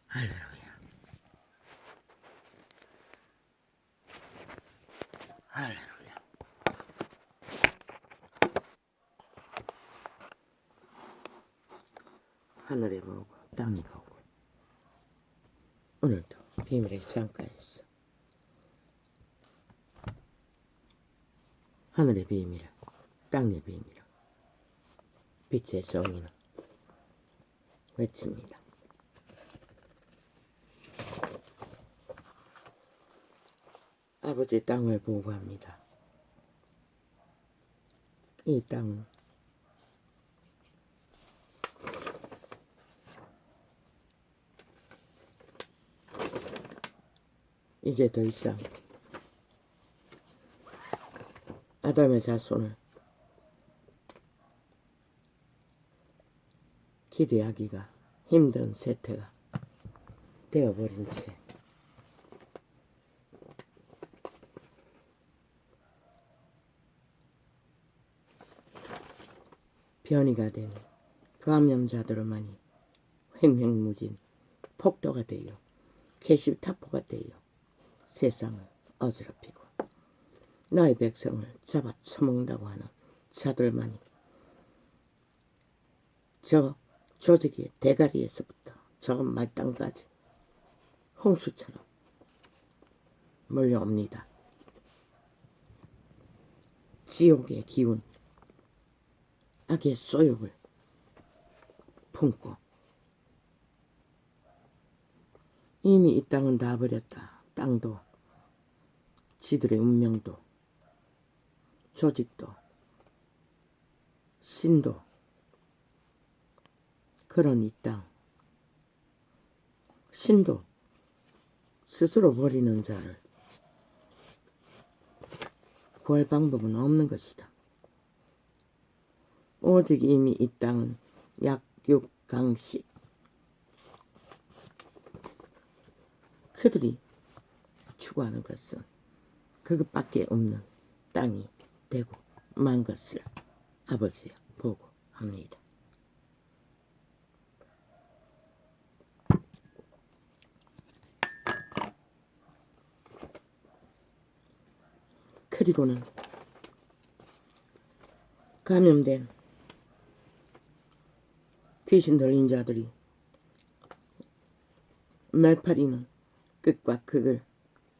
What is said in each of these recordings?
할렐루야. 할렐루야. 하늘에 보고 땅에 보고 오늘도 비밀의 창가에서 하늘의 비밀, 땅의 비밀, 빛의 정의는 외칩니다. 아버지 땅을 보고합니다. 이 땅은 이제 더 이상 아담의 자손을 기대하기가 힘든 세태가 되어버린 채 변이가 된 감염자들만이 횡횡무진 폭도가 되어 캐시타포가 되어 세상을 어지럽히고 나의 백성을 잡아 처먹는다고 하는 자들만이 저 조직의 대가리에서부터 저 말단까지 홍수처럼 몰려옵니다. 지옥의 기운, 악의 소욕을 품고 이미 이 땅은 다 버렸다. 땅도 지들의 운명도 조직도 신도 그런 이 땅 신도 스스로 버리는 자를 구할 방법은 없는 것이다. 오직 이미 이 땅은 약육강식 그들이 추구하는 것은 그것밖에 없는 땅이 되고 만 것을 아버지여 보고 합니다. 그리고는 감염된 귀신 들린 자들이 말파리는 끝과 극을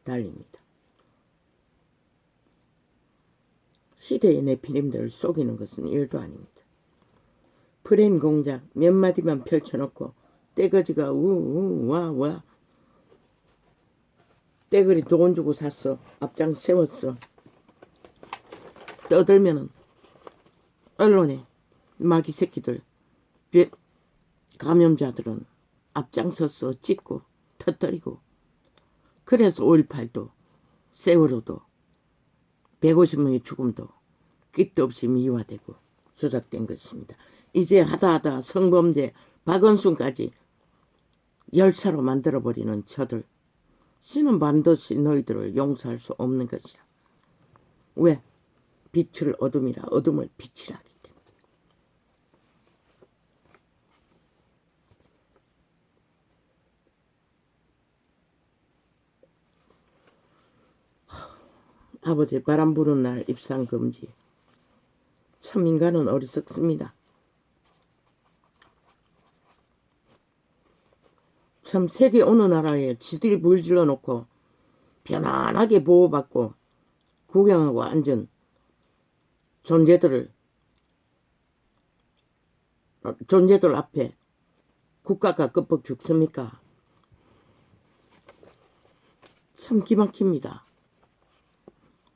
달립니다. 시대의 네피림들을 속이는 것은 일도 아닙니다. 프레임 공작 몇 마디만 펼쳐놓고 떼거지가 우와와 떼거리 돈 주고 샀어. 앞장 세웠어. 떠들면은 언론에 마귀 새끼들 감염자들은 앞장서서 찍고 터뜨리고 그래서 5.18도 세월호도 150명의 죽음도 끝도 없이 미화되고 조작된 것입니다. 이제 하다하다 성범죄 박원순까지 열차로 만들어버리는 저들 신은 반드시 너희들을 용서할 수 없는 것이라. 왜? 빛을 어둠이라 어둠을 빛이라 하기 때문에. 아버지 바람 부는 날 입상 금지. 참 인간은 어리석습니다. 참 세계 어느 나라에 지들이 물질러 놓고 편안하게 보호받고 구경하고 앉은 존재들 앞에 국가가 끄뻑 죽습니까? 참 기막힙니다.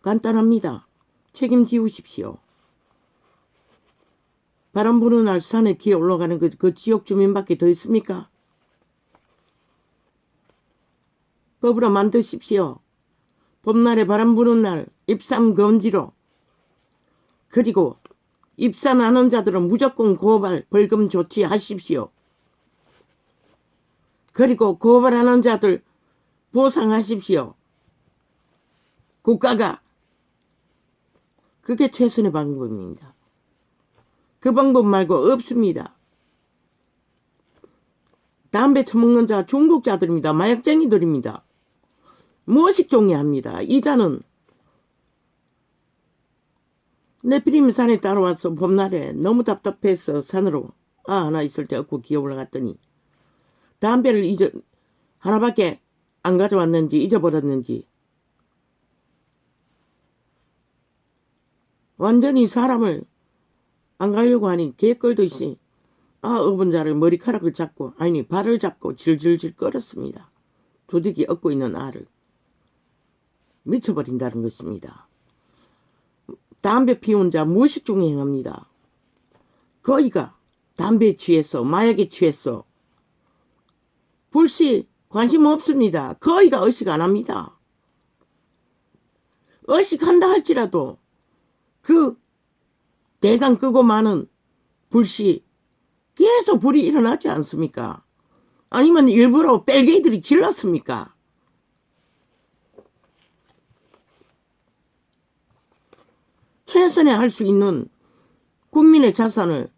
간단합니다. 책임지우십시오. 바람 부는 날 산에 기어 올라가는 그 지역 주민밖에 더 있습니까? 법으로 만드십시오. 봄날에 바람 부는 날 입산 금지로. 그리고 입산하는 자들은 무조건 고발 벌금 조치하십시오. 그리고 고발하는 자들 보상하십시오. 국가가. 그게 최선의 방법입니다. 그 방법 말고 없습니다. 담배 처먹는 자 중독자들입니다. 마약쟁이들입니다. 무의식 종이합니다. 이자는 내 피림이 산에 따라와서 봄날에 너무 답답해서 산으로 하나 있을 때 얻고 기어 올라갔더니 담배를 하나밖에 안 가져왔는지 잊어버렸는지 완전히 사람을 안 가려고 하니 개끌듯이 어분자를 머리카락을 잡고 발을 잡고 질질질 끌었습니다. 도둑이 얻고 있는 알을 미쳐버린다는 것입니다. 담배 피운 자 무의식 중에 행합니다. 거의가 담배에 취해서 마약에 취해서 불시 관심 없습니다. 거의가 의식 안 합니다. 의식한다 할지라도 그 대강 끄고 마는 불시 계속 불이 일어나지 않습니까? 아니면 일부러 뺄개이들이 질렀습니까? 최선에 할 수 있는 국민의 자산을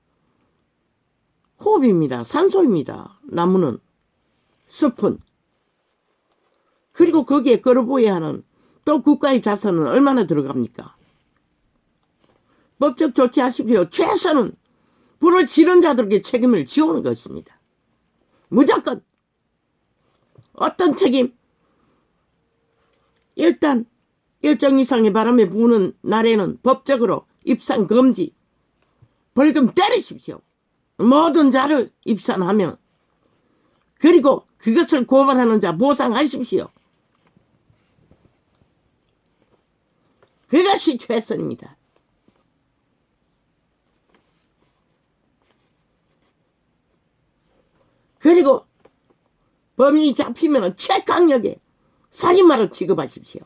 호흡입니다. 산소입니다. 나무는 숲은 그리고 거기에 걸어보여야 하는 또 국가의 자산은 얼마나 들어갑니까? 법적 조치하십시오. 최선은 불을 지른 자들에게 책임을 지우는 것입니다. 무조건 어떤 책임? 일단 일정 이상의 바람이 부는 날에는 법적으로 입산 금지, 벌금 때리십시오. 모든 자를 입산하면 그리고 그것을 고발하는 자 보상하십시오. 그것이 최선입니다. 그리고 범인이 잡히면 최강력의 살인마로 취급하십시오.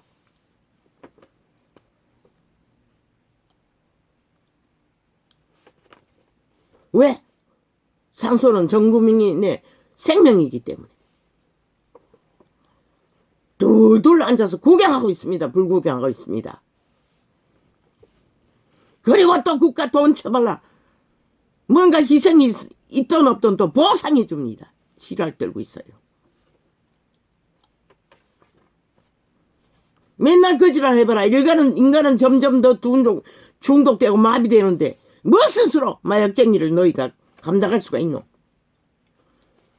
왜? 산소는 전 국민의 생명이기 때문에. 둘둘 앉아서 구경하고 있습니다. 불구경하고 있습니다. 그리고 또 국가 돈 쳐발라 뭔가 희생이 있든 없든 또 보상해 줍니다. 지랄 떨고 있어요. 맨날 그 지랄 해봐라. 인간은 점점 더 중독되고 마비되는데 무슨 수로 마약쟁이를 너희가 감당할 수가 있노?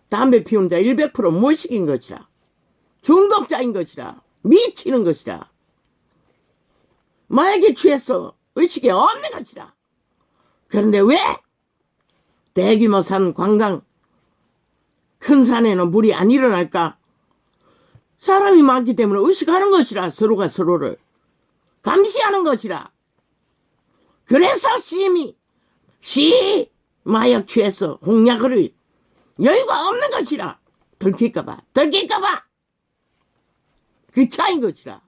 담배 피우는 자 100% 무의식인 것이라. 중독자인 것이라. 미치는 것이라. 마약에 취해서 의식이 없는 것이라. 그런데 왜 대규모 산 관광 큰 산에는 물이 안 일어날까? 사람이 많기 때문에 의식하는 것이라. 서로가 서로를 감시하는 것이라. 그래서 시민이 마약 취해서 홍약을 여유가 없는 것이라. 들킬까봐 그 차인 것이라.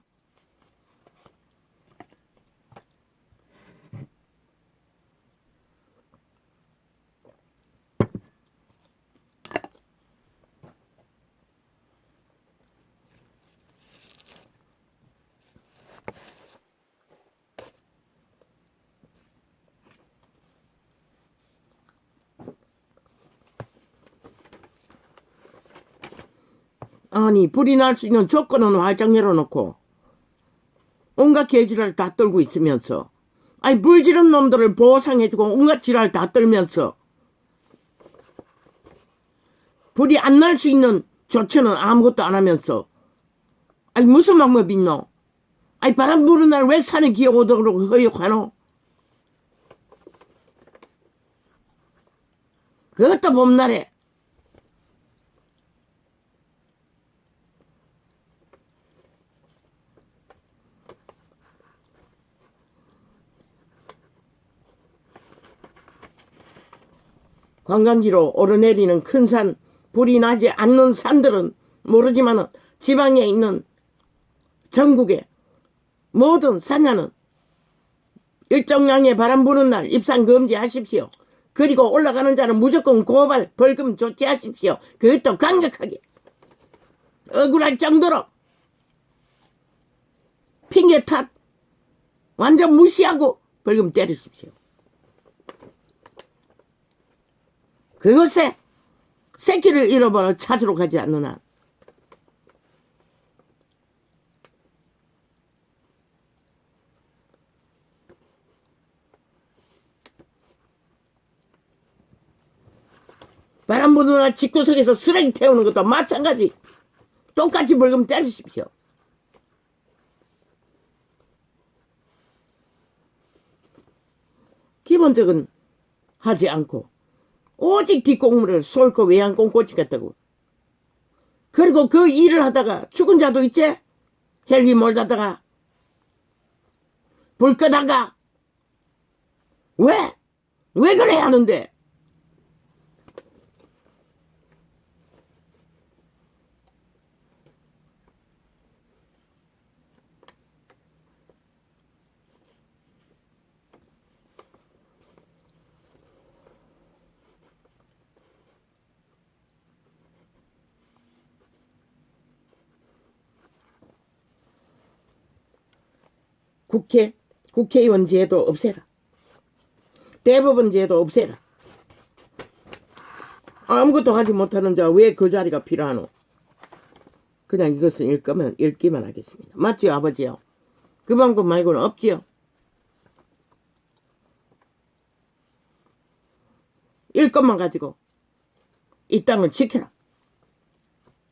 아니 불이 날 수 있는 조건은 활짝 열어놓고 온갖 개지랄 다 떨고 있으면서 불 지른 놈들을 보상해주고 온갖 지랄 다 떨면서 불이 안 날 수 있는 조처는 아무것도 안 하면서 무슨 방법이 있노? 바람 부는 날 왜 산에 기어오도록 허용하노? 그것도 봄날에 관광지로 오르내리는 큰 산, 불이 나지 않는 산들은 모르지만 지방에 있는 전국의 모든 산야는 일정량의 바람 부는 날 입산 금지하십시오. 그리고 올라가는 자는 무조건 고발, 벌금 조치하십시오. 그것도 강력하게 억울할 정도로 핑계 탓 완전 무시하고 벌금 때리십시오. 그것에 새끼를 잃어버려 찾으러 가지 않는 한. 바람 부는 날 집구석에서 쓰레기 태우는 것도 마찬가지. 똑같이 벌금 때리십시오. 기본적은 하지 않고 오직 뒷공무를 쏠고 외양공 꽂히겠다고. 그리고 그 일을 하다가 죽은 자도 있지. 헬기 몰다다가 불 끄다가 왜 그래 하는데. 국회의원 제도 없애라. 대법원 제도 없애라. 아무것도 하지 못하는 자 왜 그 자리가 필요하노? 그냥 이것은 읽기만 하겠습니다. 맞지요, 아버지요? 그 방법 말고는 없지요. 읽것만 가지고 이 땅을 지켜라.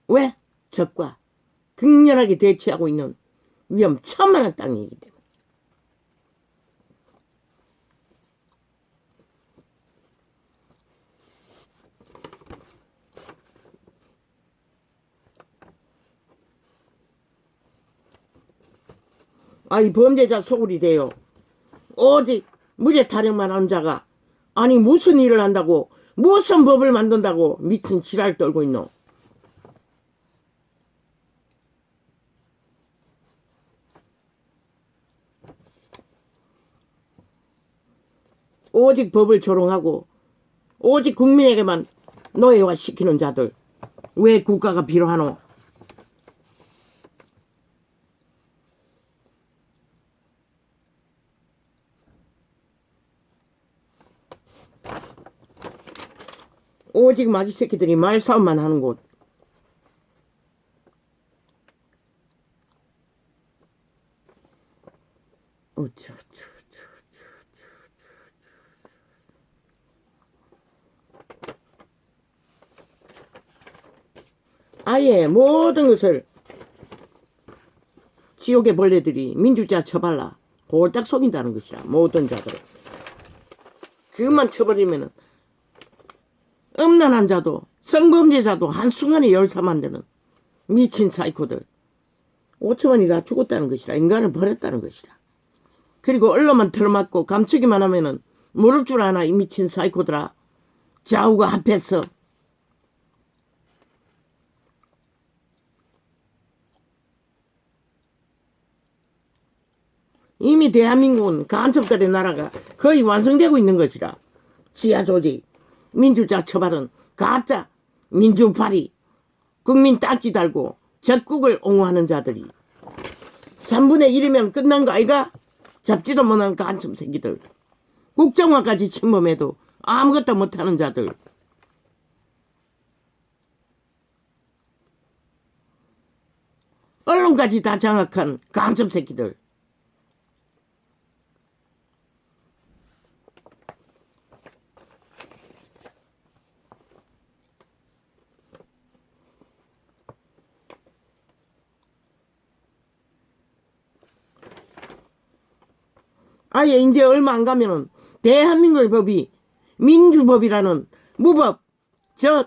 왜? 적과 극렬하게 대치하고 있는 위험천만한 땅이기 때문에. 이 범죄자 소굴이 돼요. 오직 무죄 타령만 한 자가 아니 무슨 일을 한다고 무슨 법을 만든다고 미친 지랄 떨고 있노. 오직 법을 조롱하고 오직 국민에게만 노예화시키는 자들 왜 국가가 필요하노? 오직 마귀 새끼들이 말싸움만 하는 곳. 아예 모든 것을 지옥의 벌레들이 민주자 처발라 골딱 속인다는 것이야. 모든 자들. 그것만 쳐버리면은 음란한 자도 성범죄자도 한순간에 열사만드는 미친 사이코들 5천만이 다 죽었다는 것이라. 인간을 버렸다는 것이라. 그리고 언론만 틀어막고 감추기만 하면은 모를 줄 아나 이 미친 사이코들아. 좌우가 합해서 이미 대한민국은 간첩들의 나라가 거의 완성되고 있는 것이라. 지하조직, 민주자 처발은 가짜 민주파리, 국민 딱지 달고 적국을 옹호하는 자들이 3분의 1이면 끝난 거 아이가? 잡지도 못하는 간첩 새끼들. 국정화까지 침범해도 아무것도 못하는 자들. 언론까지 다 장악한 간첩 새끼들. 아예 이제 얼마 안 가면은 대한민국의 법이 민주법이라는 무법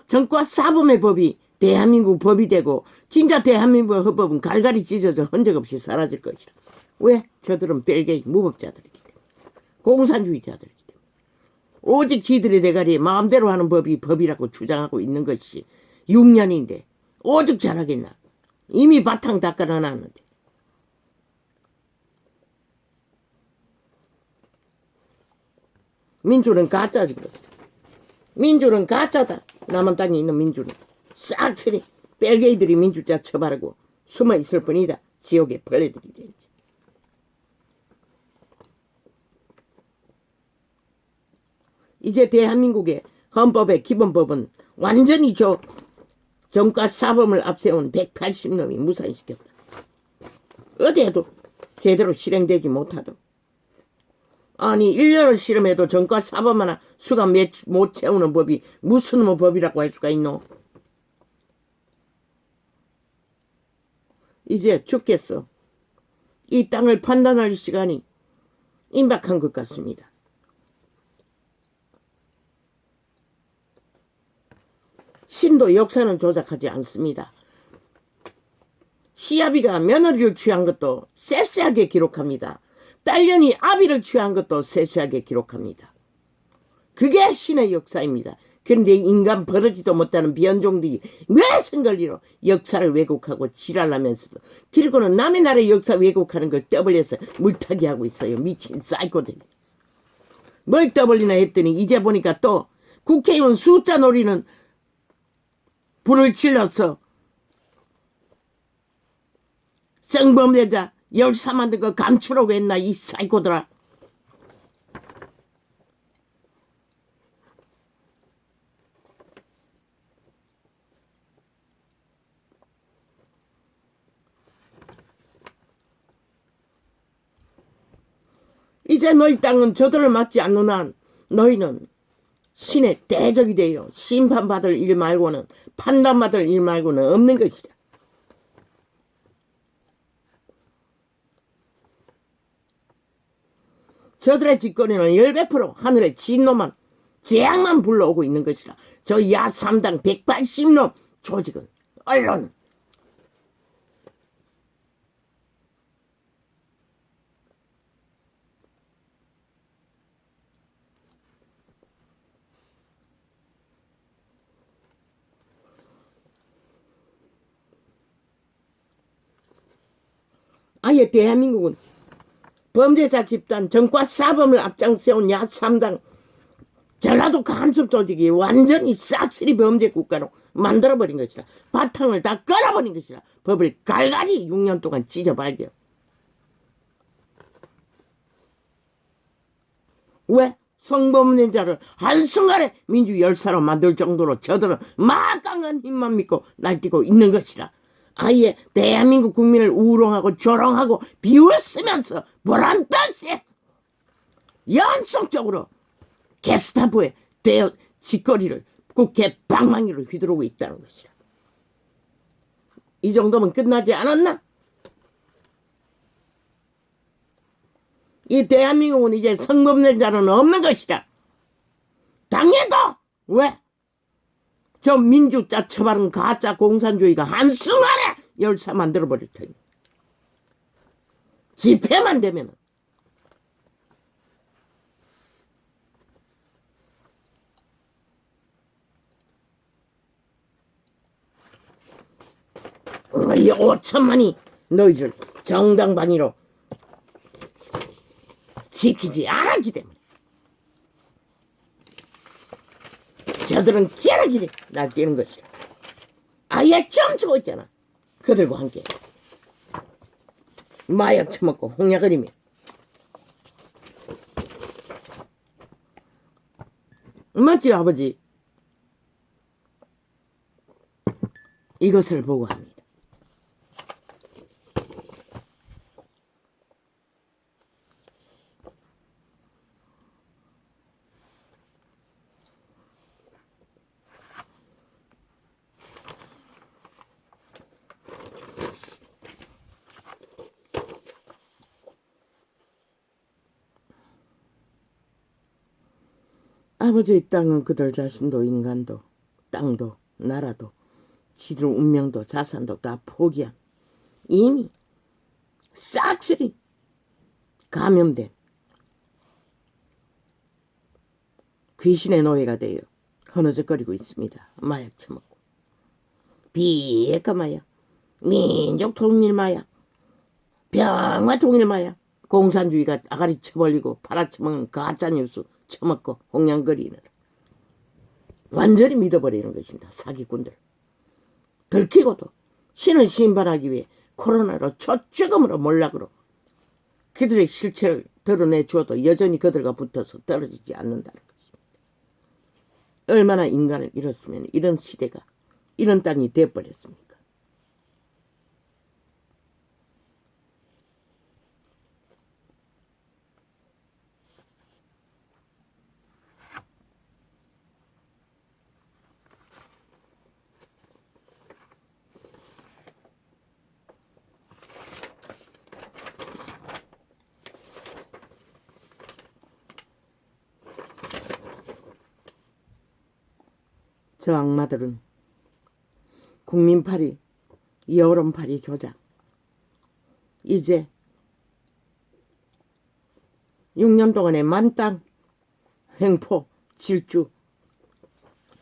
정과 사범의 법이 대한민국 법이 되고 진짜 대한민국의 헌법은 갈갈이 찢어져 흔적 없이 사라질 것이라. 왜? 저들은 뺄개이 무법자들이기 때문에. 공산주의자들이기 때문에. 오직 지들의 대가리 마음대로 하는 법이 법이라고 주장하고 있는 것이 6년인데 오죽 잘하겠나. 이미 바탕 다 깔아놨는데. 민주는 가짜지. 민주는 가짜다. 남한 땅에 있는 민주는 싹쓸이 뺄개이들이 민주자 처바르고 숨어있을 뿐이다. 지옥의 벌레들이 되지. 이제 대한민국에 헌법의 기본법은 완전히 정과 사범을 앞세운 180놈이 무산시켰다. 어디에도 제대로 실행되지 못하도록. 아니 1년을 실험해도 정과 사범 하나 수가 못 채우는 법이 무슨 법이라고 할 수가 있노? 이제 죽겠어. 이 땅을 판단할 시간이 임박한 것 같습니다. 신도 역사는 조작하지 않습니다. 시아비가 며느리를 취한 것도 세세하게 기록합니다. 딸년이 아비를 취한 것도 세세하게 기록합니다. 그게 신의 역사입니다. 그런데 인간 버러지도 못하는 비현종들이 무슨 권리로 역사를 왜곡하고 지랄하면서도, 그리고는 남의 나라의 역사 왜곡하는 걸 떠벌려서 물타기 하고 있어요. 미친 사이코들이. 뭘 떠벌리나 했더니 이제 보니까 또 국회의원 숫자 노리는 불을 질러서 성범죄자 열사 만든 거 감추라고 했나, 이 사이코들아. 이제 너희 땅은 저들을 막지 않는 한 너희는 신의 대적이 되어 심판받을 일 말고는, 판단받을 일 말고는 없는 것이다. 저들의 짓거리는 100% 하늘의 진노만, 재앙만 불러오고 있는 것이라. 저 야3당 180놈 조직은 언론, 아예 대한민국은 범죄자 집단 정과 사범을 앞장세운 야3당 전라도 간첩 조직이 완전히 싹쓸이 범죄 국가로 만들어버린 것이라. 바탕을 다 깔아버린 것이라. 법을 갈갈이 6년 동안 찢어발겨. 왜? 성범죄자를 한순간에 민주 열사로 만들 정도로 저들은 막강한 힘만 믿고 날뛰고 있는 것이라. 아예 대한민국 국민을 우롱하고 조롱하고 비웃으면서 보란 듯이 연속적으로 게스타포의 짓거리를 국회 방망이로 휘두르고 있다는 것이야. 이 정도면 끝나지 않았나? 이 대한민국은 이제 성범죄자는 없는 것이다. 당연도 왜? 저 민주자 처발은 가짜 공산주의가 한순간에 열사 만들어버릴 테니. 집회만 되면은. 이 5천만이 너희를 정당방위로 지키지 않았기 때문에 저들은 기라기를 날뛰는 것이라. 아예 점치고 있잖아. 그들과 함께 마약 처먹고 홍약거리며 맞지 아버지? 이것을 보고 합니다. 아버지의 땅은 그들 자신도 인간도 땅도 나라도 지들 운명도 자산도 다 포기한, 이미 싹쓸이 감염된 귀신의 노예가 되어 허느적거리고 있습니다. 마약 처먹고 비핵화 마약, 민족 통일 마약, 병화 통일 마약, 공산주의가 아가리 쳐벌리고 팔아쳐먹는 가짜뉴스 처먹고 홍양거리는 완전히 믿어버리는 것입니다. 사기꾼들. 들키고도 신을 심판하기 위해 코로나로 초죽음으로 몰락으로 그들의 실체를 드러내주어도 여전히 그들과 붙어서 떨어지지 않는다는 것입니다. 얼마나 인간을 잃었으면 이런 시대가, 이런 땅이 되어버렸습니까? 저 악마들은 국민팔이, 여론팔이 조작, 이제 6년 동안의 만땅 횡포 질주,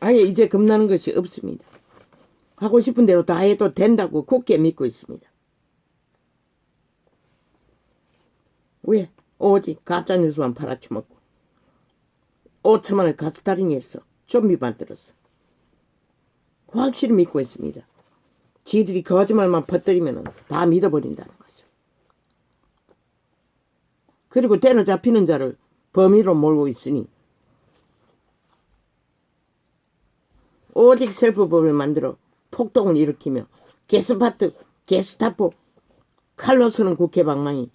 아예 이제 겁나는 것이 없습니다. 하고 싶은 대로 다 해도 된다고 굳게 믿고 있습니다. 왜? 오직 가짜뉴스만 팔아쳐먹고 5천만을 가스타링 했어. 좀비 만들었어. 확실히 믿고 있습니다. 지들이 거짓말만 퍼뜨리면 다 믿어버린다는 것을. 그리고 때려잡히는 자를 범위로 몰고 있으니 오직 셀프법을 만들어 폭동을 일으키며 게스타포, 칼로 쓰는 국회방망이.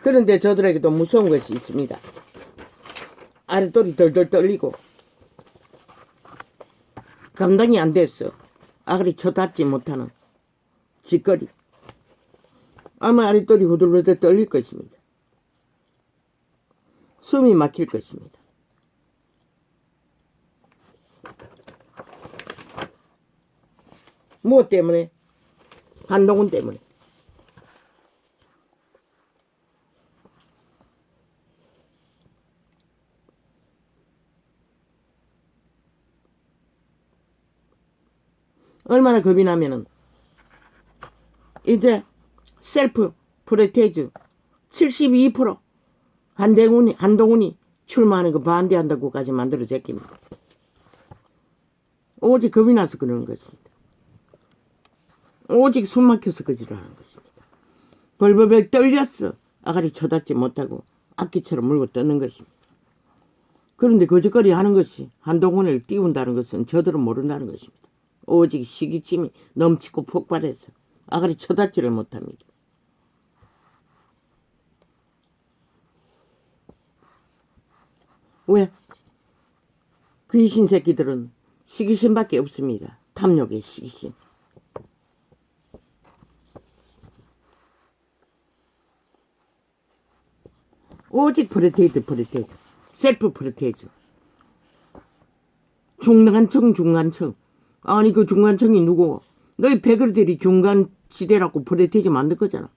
그런데 저들에게도 무서운 것이 있습니다. 아랫돌이 덜덜 떨리고 감당이 안 됐어. 아가리 쳐닿지 못하는 짓거리. 아마 아랫돌이 후들후들 떨릴 것입니다. 숨이 막힐 것입니다. 무엇 때문에? 한동훈 때문에. 얼마나 겁이 나면은 이제 셀프 프로테이즈 72% 한동훈이 출마하는 거 반대한다고까지 만들어 제낍니다. 오직 겁이 나서 그러는 것입니다. 오직 숨 막혀서 거지라는 것입니다. 벌벌벌 떨렸어. 아가리 쳐닿지 못하고 악기처럼 물고 떠는 것입니다. 그런데 거짓거리 하는 것이 한동훈을 띄운다는 것은 저들은 모른다는 것입니다. 오직 시기침이 넘치고 폭발해서 아가리 쳐닿지를 못합니다. 왜? 귀신 새끼들은 시기심밖에 없습니다. 탐욕의 시기심. 오직 프로테이즈, 셀프 프로테이즈. 중간청. 아니 그 중간청이 누구? 너희 배그들이 중간지대라고 프로테이즈 만든 거잖아.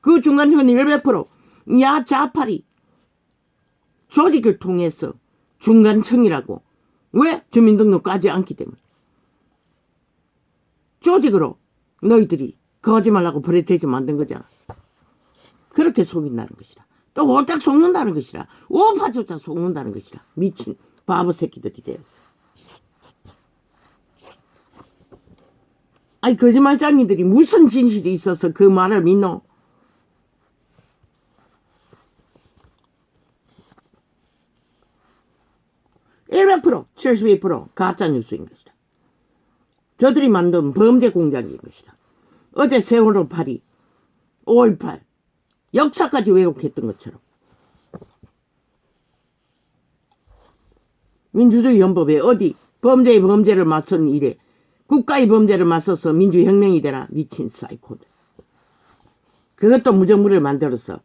그 중간청은 100% 야자파리 조직을 통해서 중간청이라고. 왜? 주민등록 까지 않기 때문에. 조직으로 너희들이 거짓말하고 프로테이즈 만든 거잖아. 그렇게 속인다는 것이라. 또 홀딱 속는다는 것이라. 오파조차 속는다는 것이라. 미친 바보 새끼들이 되었어. 아니 거짓말장이들이 무슨 진실이 있어서 그 말을 믿노? (100%) 72% 가짜뉴스인 것이다. 저들이 만든 범죄 공작인 것이다. 어제 세월호 8이 5.18 역사까지 왜곡했던 것처럼 민주주의 헌법에 어디 범죄의 범죄를 맞선 일에 국가의 범죄를 맞서서 민주혁명이 되나. 미친 사이코들. 그것도 무정부를 만들었어.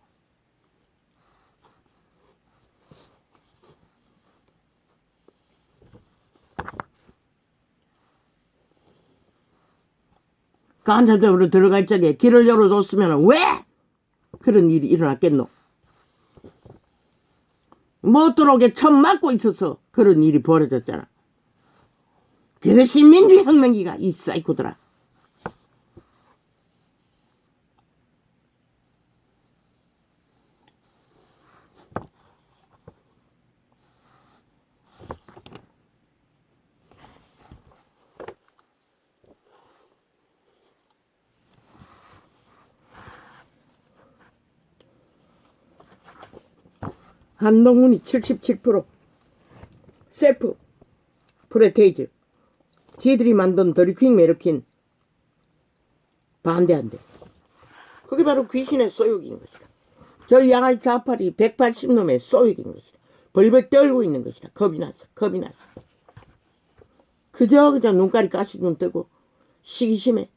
간접적으로 들어갈 적에 길을 열어줬으면 왜 그런 일이 일어났겠노? 못 들어오게 천 막고 있어서 그런 일이 벌어졌잖아. 그것이 민주혁명이가 이 사이코들아. 한동훈이 77%, 셀프 프레테이즈, 지들이 만든 드리킹 메르킨 반대한대. 그게 바로 귀신의 소욕인 것이다. 저 양아치 자팔이 180놈의 소욕인 것이다. 벌벌 떨고 있는 것이다. 겁이 났어. 그저 눈깔이 가시 눈 뜨고 시기심에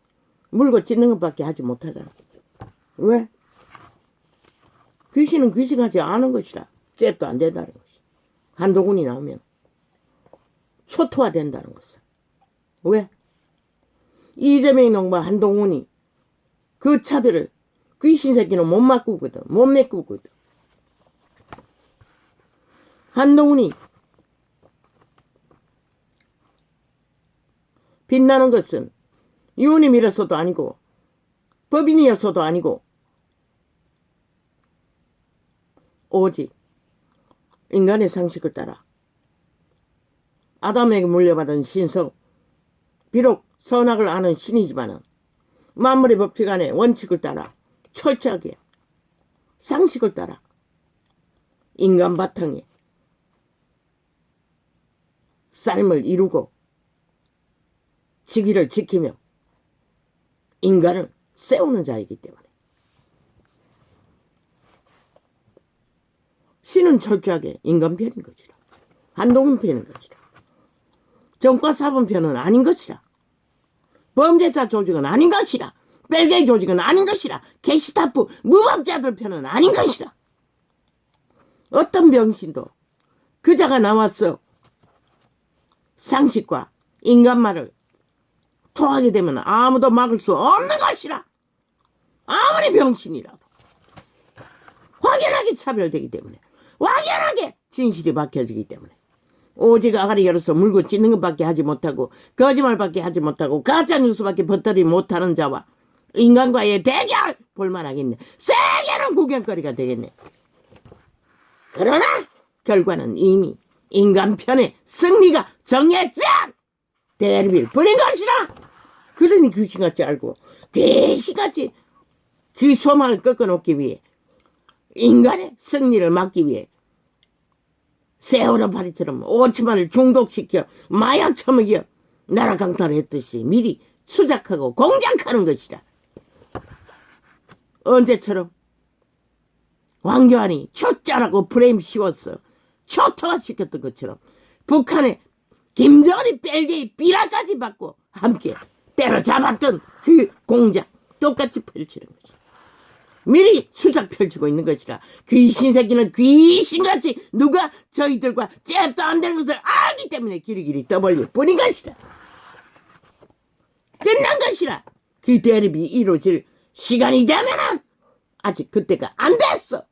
물고 찢는 것밖에 하지 못하잖아. 왜? 귀신은 귀신하지 않은 것이라 잽도 안 된다는 것이. 한동훈이 나오면 초토화된다는 것을. 왜? 이재명 농바 한동훈이 그 차별을 귀신 새끼는 못 메꾸거든. 한동훈이 빛나는 것은 유언임이라서도 아니고 법인이었어도 아니고 오직 인간의 상식을 따라 아담에게 물려받은 신성, 비록 선악을 아는 신이지만은 만물의 법칙 안에 원칙을 따라 철저하게 상식을 따라 인간 바탕에 삶을 이루고 직위를 지키며 인간을 세우는 자이기 때문에 신은 철저하게 인간 편인 것이라. 한동훈 편인 것이라. 정과사범 편은 아닌 것이라. 범죄자 조직은 아닌 것이라. 벨게이 조직은 아닌 것이라. 게시타프 무법자들 편은 아닌 것이라. 어떤 병신도 그자가 나와서 상식과 인간말을 토하게 되면 아무도 막을 수 없는 것이라. 아무리 병신이라도 확연하게 차별되기 때문에, 확연하게 진실이 밝혀지기 때문에 오직 아가리 열어서 물고 찢는 것밖에 하지 못하고 거짓말밖에 하지 못하고 가짜뉴스밖에 버터리 못하는 자와 인간과의 대결 볼만하겠네. 세계는 구경거리가 되겠네. 그러나 결과는 이미 인간 편의 승리가 정해져 대립일 뿐인 것이라. 그러니 귀신같이 알고 귀신같이 그 소망을 꺾어놓기 위해 인간의 승리를 막기 위해 세월호 파리처럼 5천만을 중독시켜 마약 처먹여 나라 강탈했듯이 미리 추작하고 공작하는 것이라. 언제처럼 황교안이 초짜라고 프레임 씌웠어 초토화시켰던 것처럼 북한의 김정은이 벨기에 비라까지 받고 함께 때려잡았던 그 공작 똑같이 펼치는 것이 미리 수작 펼치고 있는 것이라. 귀신 새끼는 귀신같이 누가 저희들과 잽도 안 되는 것을 알기 때문에 기리기리 떠벌릴 뿐인 것이라. 끝난 것이라. 그 대립이 이루어질 시간이 되면은 아직 그때가 안 됐어.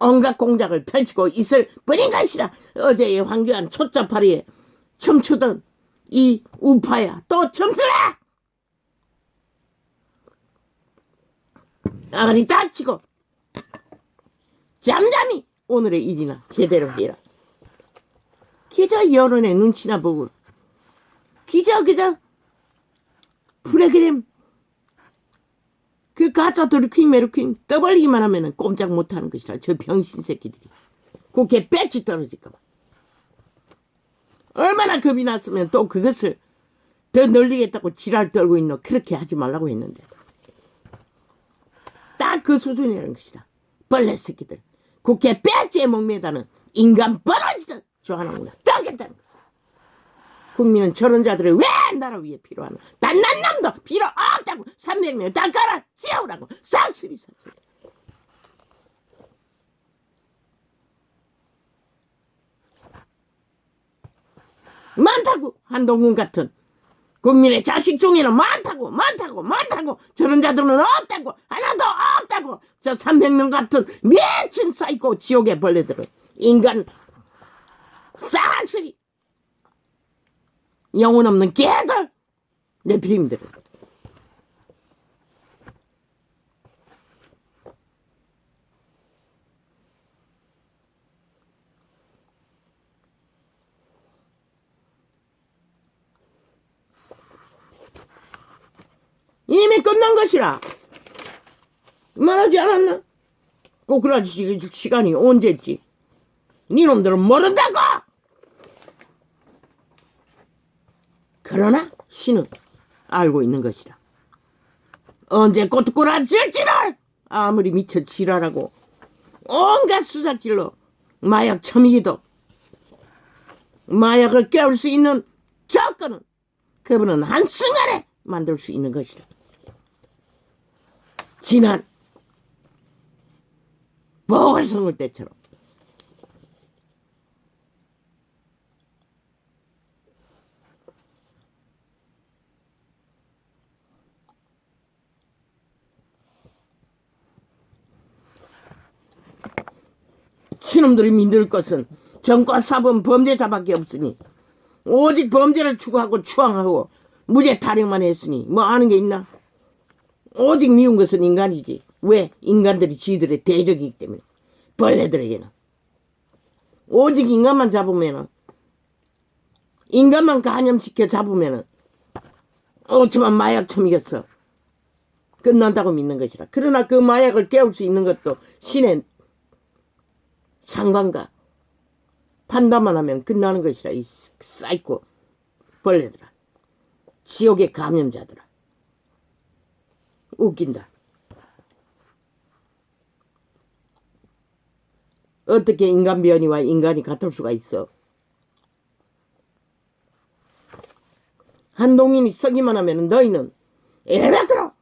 온갖 공작을 펼치고 있을 뿐인 것이라. 어제의 황교안 초짜파리에 춤추던 이 우파야 또 춤출래? 아가리 다치고 잠잠히 오늘의 일이나 제대로 해라. 기자 여론의 눈치나 보고 기자 프레그램 그 가짜 드루킹 메루킹 떠벌리기만 하면은 꼼짝 못하는 것이라. 저 병신 새끼들이 그게 배치 떨어질까봐 얼마나 겁이 났으면 또 그것을 더 늘리겠다고 지랄 떨고 있노. 그렇게 하지 말라고 했는데 딱 그 수준이라는 것이다. 벌레 새끼들 국회 배지에 목매다는 인간 버러지들 좋아하는구나. 떠겠다는 것이다. 국민은 저런 자들을 왜 나라 위에 필요하노. 난 놈도 필요 없다고. 300명 다 갈아 지우라고. 싹쓸이 많다고. 한동훈 같은 국민의 자식 중에는 많다고. 저런 자들은 없다고. 하나도 없다고. 저 300명 같은 미친 사이코 지옥의 벌레들은 인간 싹쓸이 영혼 없는 개들 네피림들은 이미 끝난 것이라. 말하지 않았나? 꼭 그럴 시간이 언제지. 니놈들은 모른다고. 그러나 신은 알고 있는 것이다. 언제 꼬투꼬라질지를 아무리 미쳐 지랄하고 온갖 수작질로 마약 처미기도 마약을 깨울 수 있는 조건은 그분은 한순간에 만들 수 있는 것이다. 지난 보궐선거 때처럼 신놈들이 믿을 것은 정과 사범 범죄자밖에 없으니 오직 범죄를 추구하고 추앙하고 무죄 타령만 했으니 뭐 아는 게 있나? 오직 미운 것은 인간이지. 왜? 인간들이 지들의 대적이기 때문에. 벌레들에게는 오직 인간만 잡으면은, 인간만 간염시켜 잡으면은 어쩌면 마약 처미겠어 끝난다고 믿는 것이라. 그러나 그 마약을 깨울 수 있는 것도 신의 상관과 판단만 하면 끝나는 것이라. 이 사이코 벌레들아, 지옥의 감염자들아. 웃긴다. 어떻게 인간 변이와 인간이 같을 수가 있어? 한동인이 서기만 하면 너희는 에라그로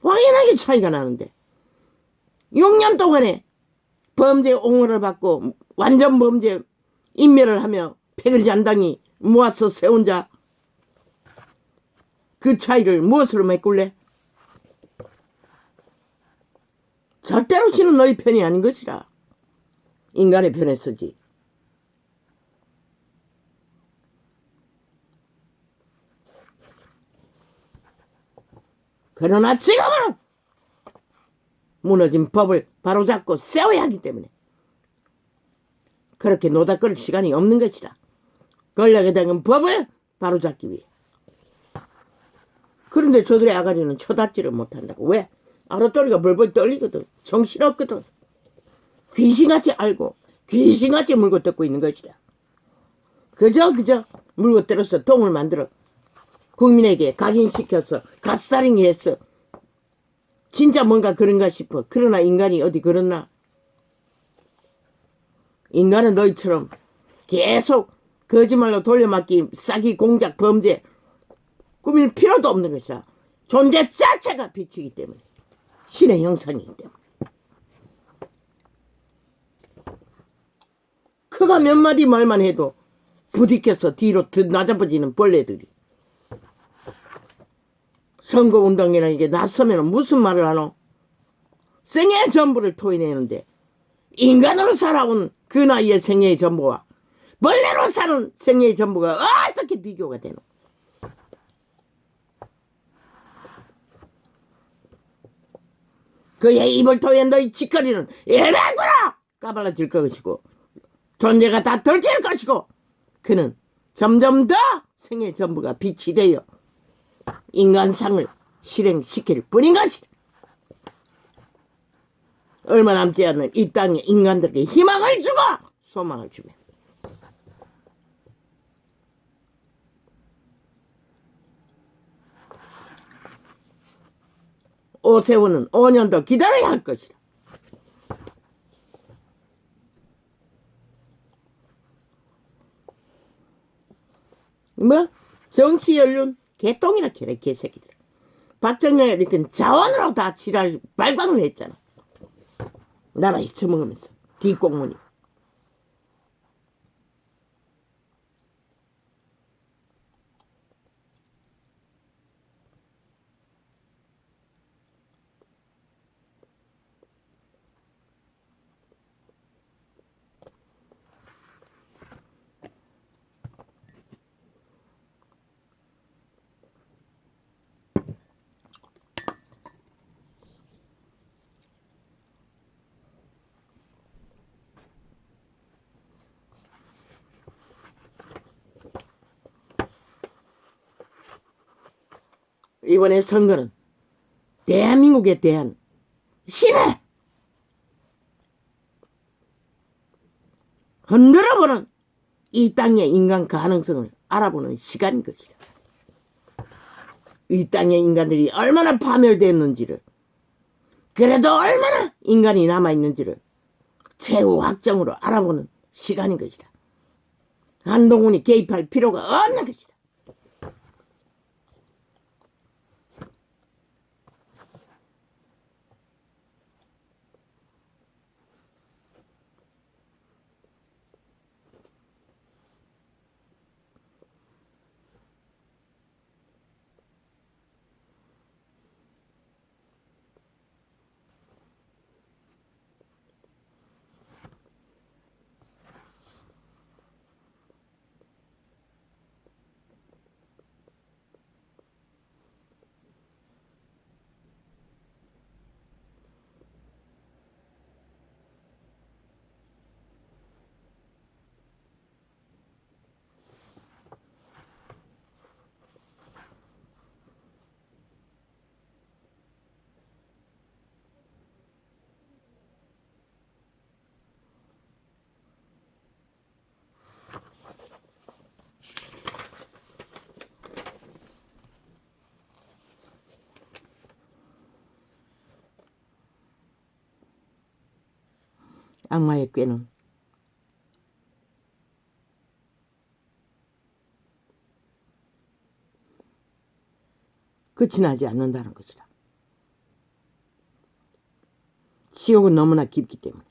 확연하게 차이가 나는데 6년 동안에 범죄 옹호를 받고 완전 범죄 인멸을 하며 패거리잔당이 모아서 세운 자, 그 차이를 무엇으로 메꿀래? 절대로 신은 너희 편이 아닌 것이라. 인간의 편에 서지. 그러나 지금은 무너진 법을 바로잡고 세워야 하기 때문에 그렇게 노닥거릴 시간이 없는 것이라. 걸려게 된 법을 바로잡기 위해. 그런데 저들의 아가리는 쳐닫지를 못한다고. 왜? 알아떨이가 벌벌 떨리거든. 정신없거든. 귀신같이 알고 귀신같이 물고 뜯고 있는 것이라. 그저 물고 뜯어서 동을 만들어 국민에게 각인시켜서 가스살인이 했어. 진짜 뭔가 그런가 싶어. 그러나 인간이 어디 그렇나? 인간은 너희처럼 계속 거짓말로 돌려막기, 사기, 공작, 범죄 꾸밀 필요도 없는 것이라. 존재 자체가 빛이기 때문에, 신의 형상이기 때문에. 그가 몇 마디 말만 해도 부딪혀서 뒤로 낮아버지는 벌레들이. 선거운동이라는 게 나서면 무슨 말을 하노? 생애의 전부를 토해내는데 인간으로 살아온 그 나이의 생애의 전부와 벌레로 사는 생애의 전부가 어떻게 비교가 되노? 그의 입을 토해 너희 짓거리는 일백부로 까발라질 것이고 존재가 다 들킬 것이고 그는 점점 더 생애의 전부가 빛이 되어 인간상을 실행시킬 뿐인 것이다. 얼마 남지 않은 이 땅에 인간들에게 희망을 주고 소망을 주며 오세훈은 5년 더 기다려야 할 것이다. 뭐? 정치 연륜 개똥이라 캐래 개새끼들. 박정희가 이렇게 자원으로 다 지랄 발광을 했잖아. 나라 잊혀먹으면서 뒷공문이. 이번에 선거는 대한민국에 대한 신의 흔들어보는 이 땅의 인간 가능성을 알아보는 시간인 것이다. 이 땅의 인간들이 얼마나 파멸되었는지를, 그래도 얼마나 인간이 남아있는지를 최후 확정으로 알아보는 시간인 것이다. 한동훈이 개입할 필요가 없는 것이다. 악마의 꾀는 끝이 나지 않는다는 것이다. 지옥은 너무나 깊기 때문에.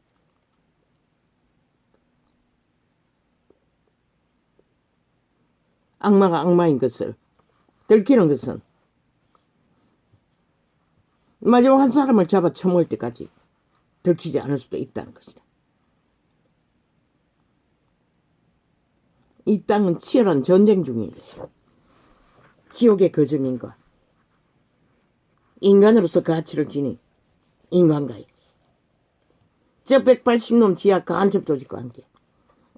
악마가 악마인 것을 들키는 것은 마지막 한 사람을 잡아 처먹을 때까지 들키지 않을 수도 있다는 것이다. 이 땅은 치열한 전쟁 중인 것이다. 지옥의 거점인가, 인간으로서 가치를 지닌 인간가에 저 180놈 지하 간첩 조직과 함께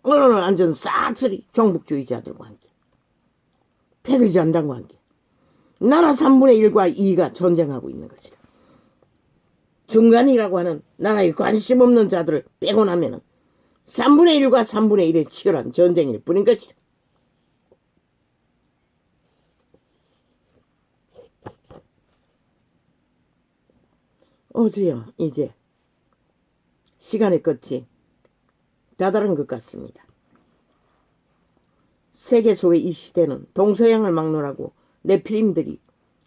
오늘 앉은 싹쓸이 종북주의자들과 함께 패거리전당과 함께 나라 3분의 1과 2가 전쟁하고 있는 것이다. 중간이라고 하는 나라에 관심 없는 자들을 빼고 나면은 3분의 1과 3분의 1의 치열한 전쟁일 뿐인 것이다. 어제요, 이제 시간의 끝이 다다른 것 같습니다. 세계 속의 이 시대는 동서양을 막론하고 네피림들이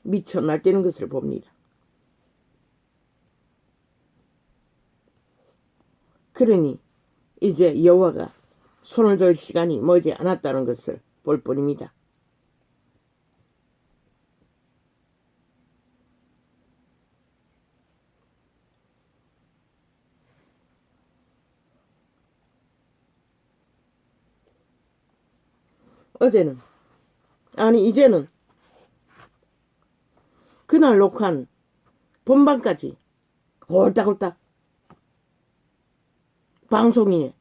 미쳐 날뛰는 것을 봅니다. 그러니 이제 여호와가 손을 들 시간이 머지 않았다는 것을 볼 뿐입니다. 어제는, 아니 이제는 그날 녹화한 본방까지 홀딱홀딱 방송인에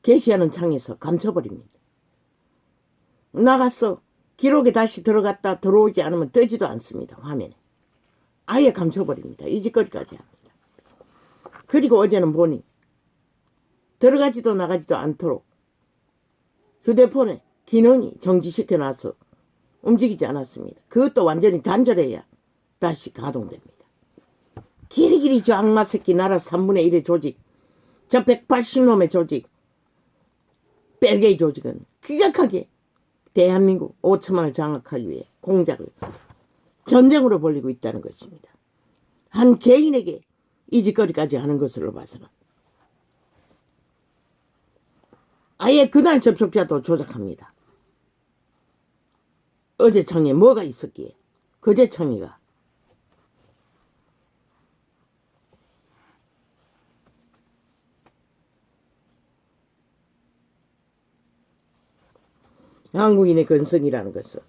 게시하는 창에서 감춰버립니다. 나갔어. 기록에 다시 들어갔다 들어오지 않으면 뜨지도 않습니다. 화면에. 아예 감춰버립니다. 이 짓거리까지 합니다. 그리고 어제는 보니 들어가지도 나가지도 않도록 휴대폰에 기능이 정지시켜놔서 움직이지 않았습니다. 그것도 완전히 단절해야 다시 가동됩니다. 길이길이 저 악마 새끼 나라 3분의 1의 조직, 저 180놈의 조직, 벨게이 조직은 기격하게 대한민국 5천만을 장악하기 위해 공작을 전쟁으로 벌이고 있다는 것입니다. 한 개인에게 이 짓거리까지 하는 것으로 봐서는 아예 그날 접속자도 조작합니다. 어제 창에 뭐가 있었기에 그제 창이가 한국인의 근성이라는 것은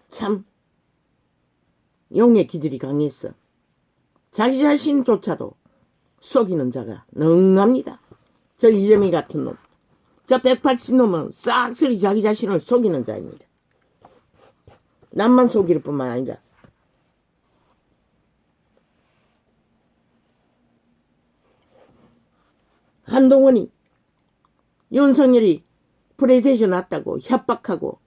참 용의 기질이 강했어. 자기 자신조차도 속이는 자가 능합니다. 저 이재명이 같은 놈, 저 180놈은 싹쓸이 자기 자신을 속이는 자입니다. 남만 속일 뿐만 아니라 한동훈이 윤석열이 프레테이즈 났다고 협박하고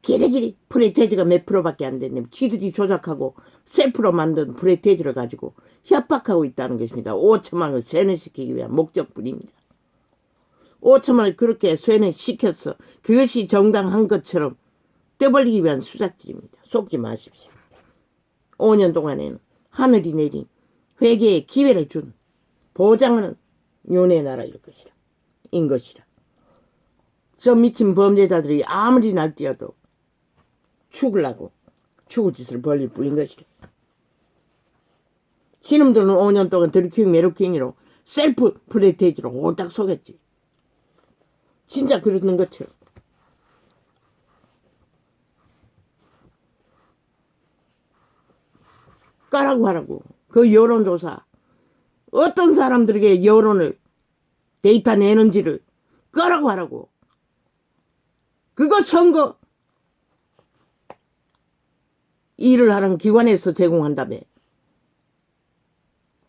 기레기리 프레테이즈가 몇 프로밖에 안 됐는데 지들이 조작하고 셀프로 만든 프레테이즈를 가지고 협박하고 있다는 것입니다. 5천만 원을 세뇌시키기 위한 목적뿐입니다. 5천만 원을 그렇게 세뇌시켜서 그것이 정당한 것처럼 떠벌리기 위한 수작질입니다. 속지 마십시오. 5년 동안에는 하늘이 내린 회개의 기회를 준 보장하는 윤회 나라일 것이라. 인 것이라. 저 미친 범죄자들이 아무리 날뛰어도 죽으려고 죽을 짓을 벌릴 뿐인 것이라. 신놈들은 5년 동안 드루킹 메루킹이로 셀프 프레테이지로 홀딱 속였지. 진짜 그러는 것처럼. 까라고 하라고. 그 여론조사. 어떤 사람들에게 여론을 데이터 내는지를 까라고 하라고. 그거 선거 일을 하는 기관에서 제공한다며.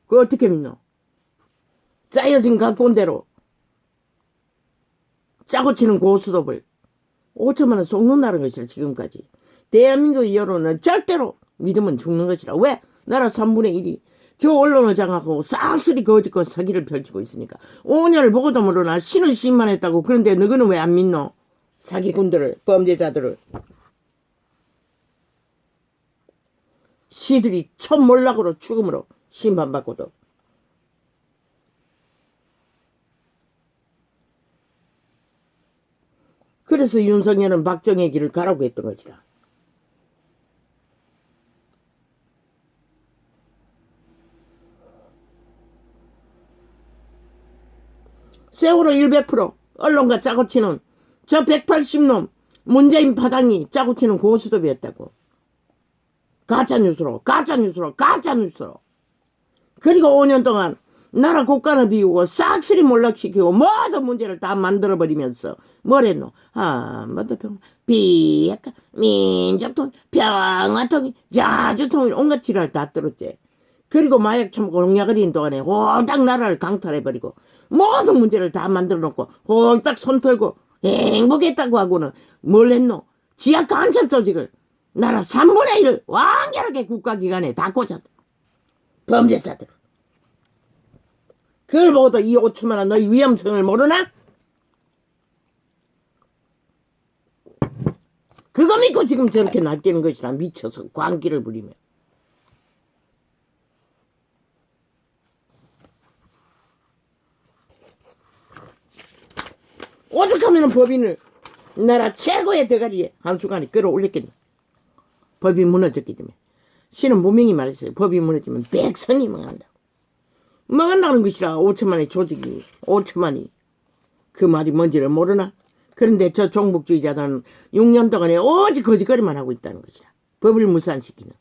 그거 어떻게 믿노? 짜여진 각본대로 짜고 치는 고스톱을 5천만 원 쏟는다는 것이라. 지금까지 대한민국의 여론은 절대로 믿으면 죽는 것이라. 왜? 나라 3분의 1이 저 언론을 장악하고 싹쓸이 거짓과 사기를 펼치고 있으니까. 5년을 보고도 모르나 신을 신만했다고. 그런데 너희는 왜 안 믿노? 사기꾼들을, 범죄자들을. 지들이 천몰락으로 죽음으로 심판받고도. 그래서 윤석열은 박정희 길을 가라고 했던 것이라. 세월호 100% 언론과 짜고치는 저 180놈 문재인 파당이 짜고치는 고스톱이었다고. 가짜뉴스로. 그리고 5년 동안 나라 국간을 비우고 싹쓸이 몰락시키고 모든 문제를 다 만들어버리면서 뭐랬노? 한반도평화, 비핵화, 민족통일, 평화통일, 자주통일 온갖 지랄 다 떨었지. 그리고 마약 처먹고 농약을 인 동안에 홀딱 나라를 강탈해버리고 모든 문제를 다 만들어놓고 홀딱 손 털고 행복했다고 하고는 뭘 했노? 지하 간첩 조직을 나라 3분의 1을 완결하게 국가기관에 다 꽂았다. 범죄자들. 그걸 보고도 이 5천만 원 너희 위험성을 모르나? 그거 믿고 지금 저렇게 날뛰는 것이라. 미쳐서 광기를 부리며. 오죽하면 법인을 나라 최고의 대가리에 한순간에 끌어올렸겠네. 법이 무너졌기 때문에. 신은 무명히 말했어요. 법이 무너지면 백성이 망한다고. 망한다는 것이라. 5천만의 조직이 5천만이. 그 말이 뭔지를 모르나? 그런데 저 종북주의자들은 6년 동안에 오직 거짓거리만 하고 있다는 것이라. 법을 무산시키는.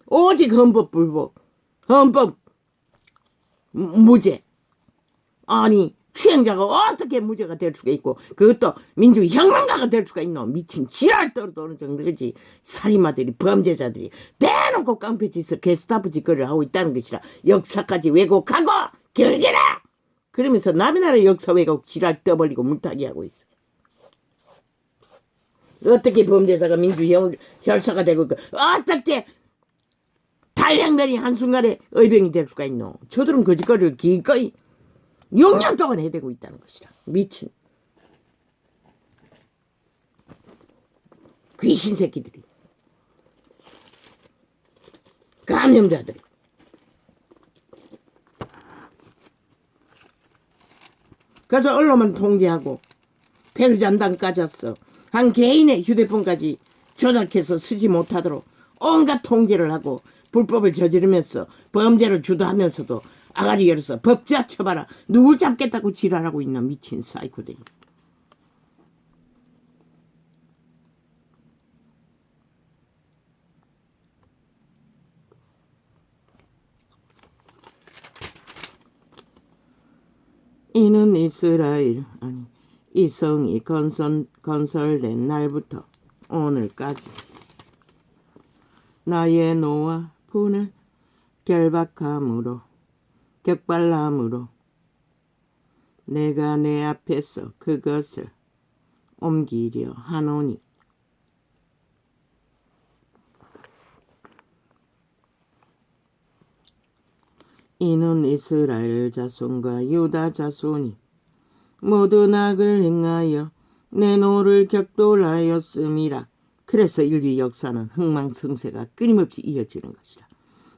오직 헌법 불복. 헌법 무죄. 아니 추행자가 어떻게 무죄가 될 수가 있고 그것도 민주혁명가가 될 수가 있노. 미친 지랄 떨어도는 정도지. 살인마들이 범죄자들이 대놓고 깡패짓을 게스타프 짓거리를 하고 있다는 것이라. 역사까지 왜곡하고 길게라. 그러면서 남의 나라 역사 왜곡 지랄 떠벌리고 물타기 하고 있어. 어떻게 범죄자가 민주혈사가 되고 어떻게 달량면이 한순간에 의병이 될 수가 있노. 저들은 거짓거리를 기꺼이 6년 동안 해대고 있다는 것이라. 미친 귀신 새끼들이. 감염자들이. 그래서 언론만 통제하고 폐르잔당 까졌어. 한 개인의 휴대폰까지 조작해서 쓰지 못하도록 온갖 통제를 하고 불법을 저지르면서 범죄를 주도하면서도 아가리 열어서 법자 쳐봐라. 누굴 잡겠다고 지랄하고 있나. 미친 사이코들이. 이는 이스라엘 아니 이 성이 건설된 날부터 오늘까지 나의 노와 분을 결박함으로 격발함으로 내가 내 앞에서 그것을 옮기려 하노니 이는 이스라엘 자손과 유다 자손이 모든 악을 행하여 내 노를 격돌하였음이라. 그래서 인류 역사는 흥망성쇠가 끊임없이 이어지는 것이라.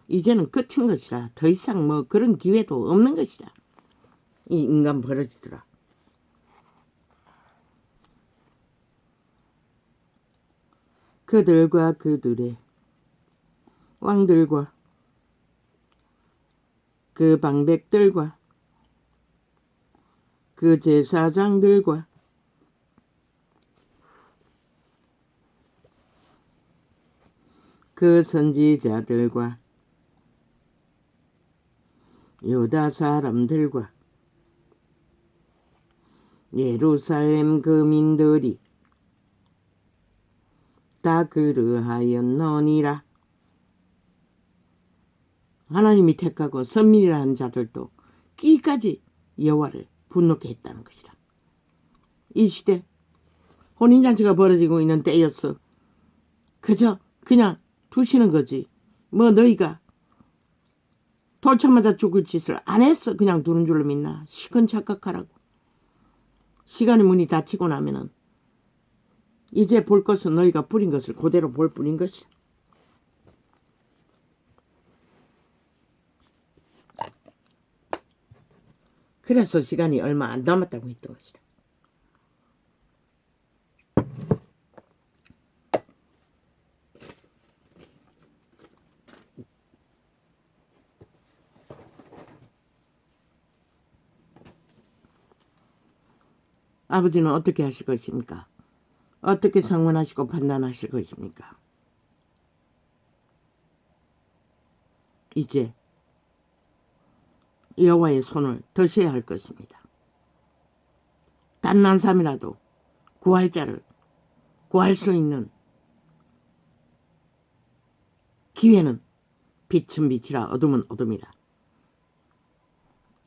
이제는 끝인 것이라. 더 이상 뭐 그런 기회도 없는 것이라. 이 인간 버려지더라. 그들과 그들의 왕들과 그 방백들과 그 제사장들과 그 선지자들과 유다 사람들과 예루살렘 거민들이 다 그러하였느니라. 하나님이 택하고 선민이라는 자들도 끼까지 여호와를 분노케 했다는 것이라. 이 시대 혼인잔치가 벌어지고 있는 때였어. 그저 그냥 두시는 거지. 뭐 너희가 돌차 맞아 죽을 짓을 안 했어. 그냥 두는 줄로 믿나. 시건 착각하라고. 시간의 문이 닫히고 나면은 이제 볼 것은 너희가 뿌린 것을 그대로 볼 뿐인 것이라. 그래서 시간이 얼마 안 남았다고 했던 것이라. 아버지는 어떻게 하실 것입니까? 어떻게 상원하시고 판단하실 것입니까? 이제 여호와의 손을 드셔야 할 것입니다. 단 한 사람이라도 구할 자를 구할 수 있는 기회는 빛은 빛이라 어둠은 어둠이라.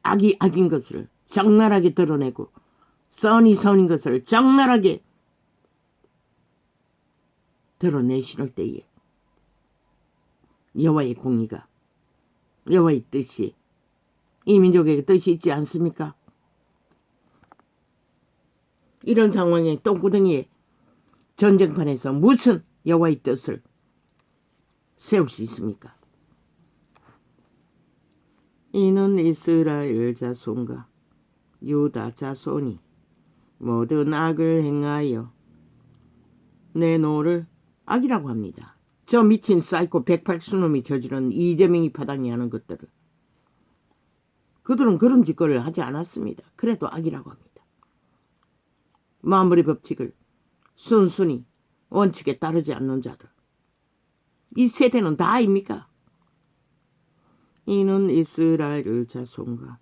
악이 악인 것을 적나라하게 드러내고 선이 선인 것을 적나라하게 드러내실 때에 여호와의 공의가 여호와의 뜻이 이 민족에게 뜻이 있지 않습니까? 이런 상황에 똥구덩이에 전쟁판에서 무슨 여호와의 뜻을 세울 수 있습니까? 이는 이스라엘 자손과 유다 자손이 모든 악을 행하여 내 노를 악이라고 합니다. 저 미친 사이코 180놈이 저지른 이재명이 파당이 하는 것들을 그들은 그런 짓거리를 하지 않았습니다. 그래도 악이라고 합니다. 마무리 법칙을 순순히 원칙에 따르지 않는 자들. 이 세대는 다 아닙니까? 이는 이스라엘 자손과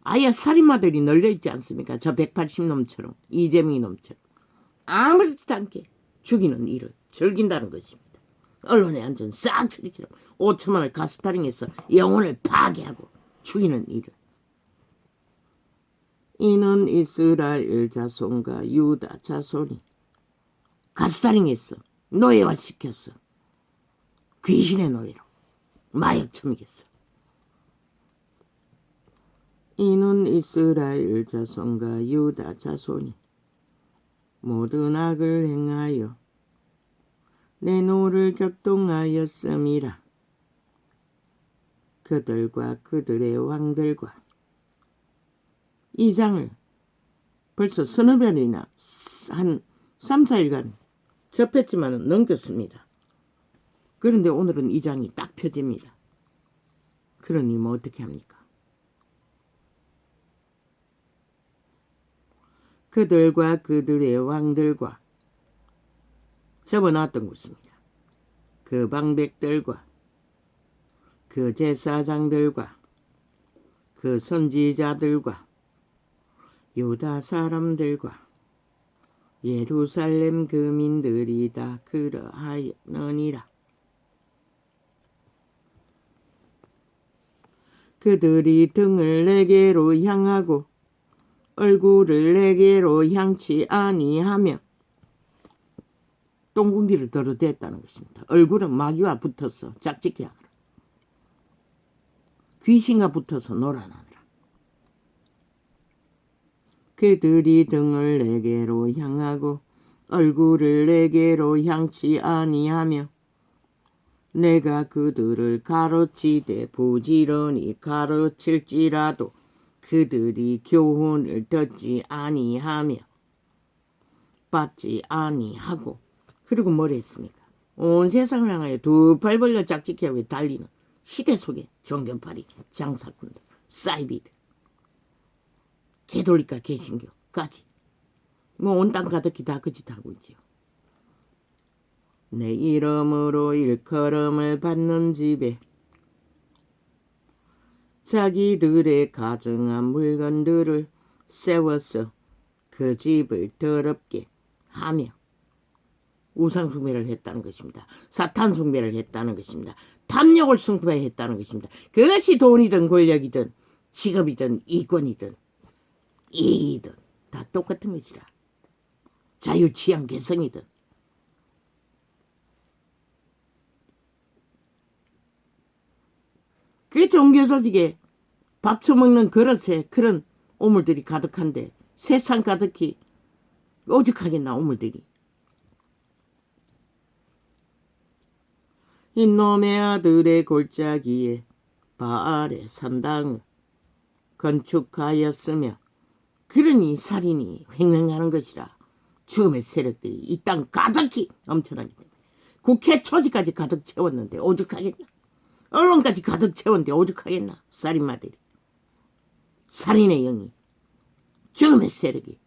아예 살인마들이 널려있지 않습니까? 저 180놈처럼 이재명이 놈처럼 아무렇지도 않게 죽이는 일을 즐긴다는 것입니다. 언론의 안전 싹쓸이처럼 5천만을 가스타링해서 영혼을 파괴하고 죽이는 일을. 이는 이스라엘 자손과 유다 자손이 가스타링했어. 노예화시켰어. 귀신의 노예로 마약 처먹였어. 이는 이스라엘 자손과 유다 자손이 모든 악을 행하여 내 노를 격동하였음이라. 그들과 그들의 왕들과 이 장을 벌써 서너 번이나 한 3, 4일간 접했지만 넘겼습니다. 그런데 오늘은 이 장이 딱 펴집니다. 그러니 뭐 어떻게 합니까? 그들과 그들의 왕들과 접어놨던 곳입니다. 그 방백들과 그 제사장들과 그 선지자들과 유다 사람들과 예루살렘 거민들이 다 그러하였느니라. 그들이 등을 내게로 향하고 얼굴을 내게로 향치 아니하며 똥궁디를 들어댔다는 것입니다. 얼굴은 마귀와 붙어서 짝짓기 하느라 귀신과 붙어서 놀아나느라 그들이 등을 내게로 향하고 얼굴을 내게로 향치 아니하며 내가 그들을 가르치되 부지런히 가르칠지라도 그들이 교훈을 듣지 아니하며 받지 아니하고 그리고 뭘 했습니까? 온 세상을 향하여 두 팔 벌려 짝짓기하고 달리는 시대 속에 종교파리 장사꾼들 사이비들 개돌리카 개신교까지 뭐 온 땅 가득히 다 그 짓 하고 있지요. 내 이름으로 일컬음을 받는 집에 자기들의 가증한 물건들을 세워서 그 집을 더럽게 하며 우상 숭배를 했다는 것입니다. 사탄 숭배를 했다는 것입니다. 탐욕을 숭배했다는 것입니다. 그것이 돈이든 권력이든 직업이든 이권이든 이익이든 다 똑같은 것이라. 자유 취향 개성이든 그 종교 조직에 밥 처먹는 그릇에 그런 오물들이 가득한데 세상 가득히 오죽하겠나 오물들이. 이놈의 아들의 골짜기에 바알의 산당을 건축하였으며 그러니 살인이 횡행하는 것이라. 죽음의 세력들이 이 땅 가득히 넘쳐나기 때문에 국회 초지까지 가득 채웠는데 오죽하겠나. 언론까지 가득 채웠는데 오죽하겠나. 살인마들이 살인의 영이 죽음의 세력이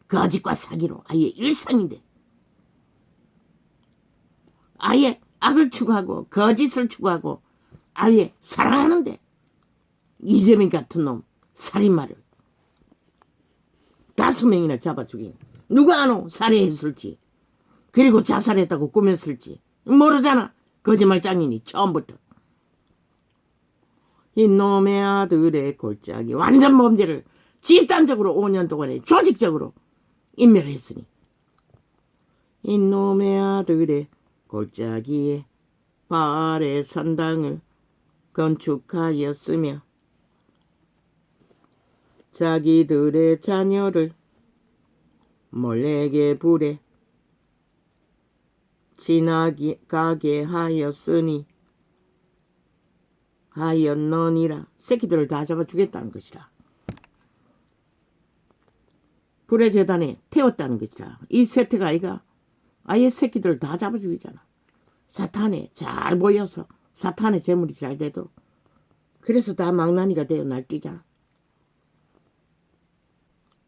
거짓과 사기로 아예 일상인데 아예 악을 추구하고 거짓을 추구하고 아예 사랑하는데 이재명 같은 놈 살인마를 5명이나 잡아 죽인 누가 아노 살해했을지 그리고 자살했다고 꾸몄을지 모르잖아. 거짓말장인이 처음부터. 이놈의 아들의 골짜기 완전 범죄를 집단적으로 5년 동안에 조직적으로 인멸했으니 이놈의 아들의 골짜기에 바알의 산당을 건축하였으며 자기들의 자녀를 몰래게 불에 지나가게 하였느니라. 새끼들을 다 잡아 주겠다는 것이라. 불의 재단에 태웠다는 것이라. 이 세태가 아이가 아예 새끼들을 다 잡아 죽이잖아. 사탄에 잘 보여서 사탄의 재물이 잘 되도록. 그래서 다 망나니가 되어 날뛰잖아.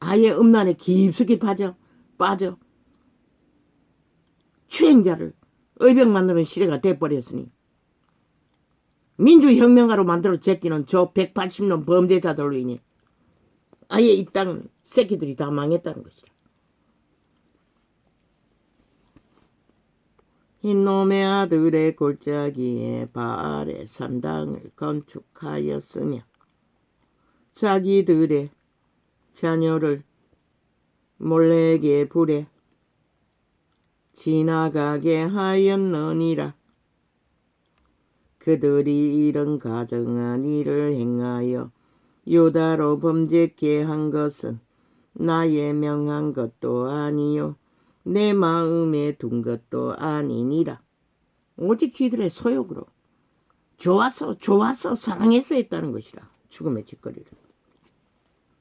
아예 음란에 깊숙이 빠져 추행자를 의병 만드는 시대가 돼버렸으니 민주혁명가로 만들어 제끼는 저 180년 범죄자들로 인해 아예 이 땅은 새끼들이 다 망했다는 것이라. 이놈의 아들의 골짜기에 바알의 산당을 건축하였으며 자기들의 자녀를 몰래게 불에 지나가게 하였느니라. 그들이 이런 가증한 일을 행하여 유다로 범죄케 한 것은 나의 명한 것도 아니요 내 마음에 둔 것도 아니니라. 오직 지들의 소욕으로 좋아서 사랑해서 했다는 것이라. 죽음의 짓거리를.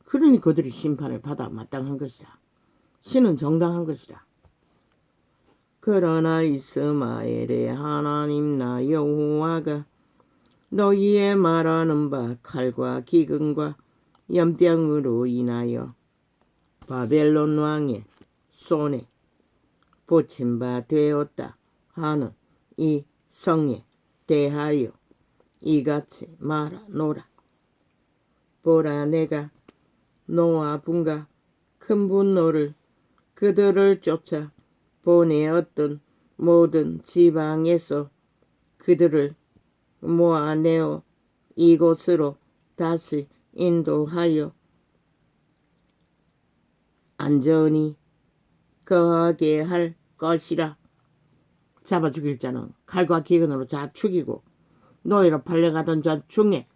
그러니 그들이 심판을 받아 마땅한 것이라. 신은 정당한 것이라. 그러나 이스마엘의 하나님 나 여호와가 너희의 말하는 바 칼과 기근과 연병으로 인하여 바벨론 왕의 손에 붙임 바 되었다 하는 이 성에 대하여 이같이 말하노라. 보라, 내가 노와 분과 큰 분노를 그들을 쫓아 보내었던 모든 지방에서 그들을 모아내어 이곳으로 다시 인도하여 안전히 거하게 할 것이라. 잡아 죽일 자는 칼과 기근으로 자 죽이고 노예로 팔려가던 자 중에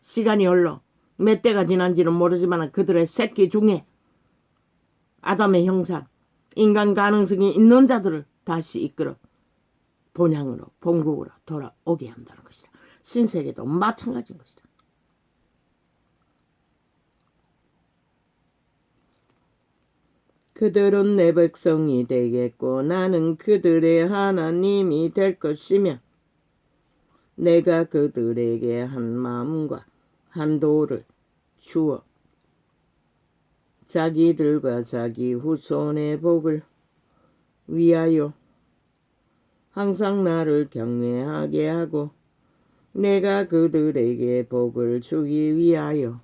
시간이 흘러 몇 대가 지난지는 모르지만 그들의 새끼 중에 아담의 형상 인간 가능성이 있는 자들을 다시 이끌어 본향으로 본국으로 돌아오게 한다는 것이다. 신세계도 마찬가지인 것이다. 그들은 내 백성이 되겠고 나는 그들의 하나님이 될 것이며 내가 그들에게 한 마음과 한 도를 주어 자기들과 자기 후손의 복을 위하여 항상 나를 경외하게 하고 내가 그들에게 복을 주기 위하여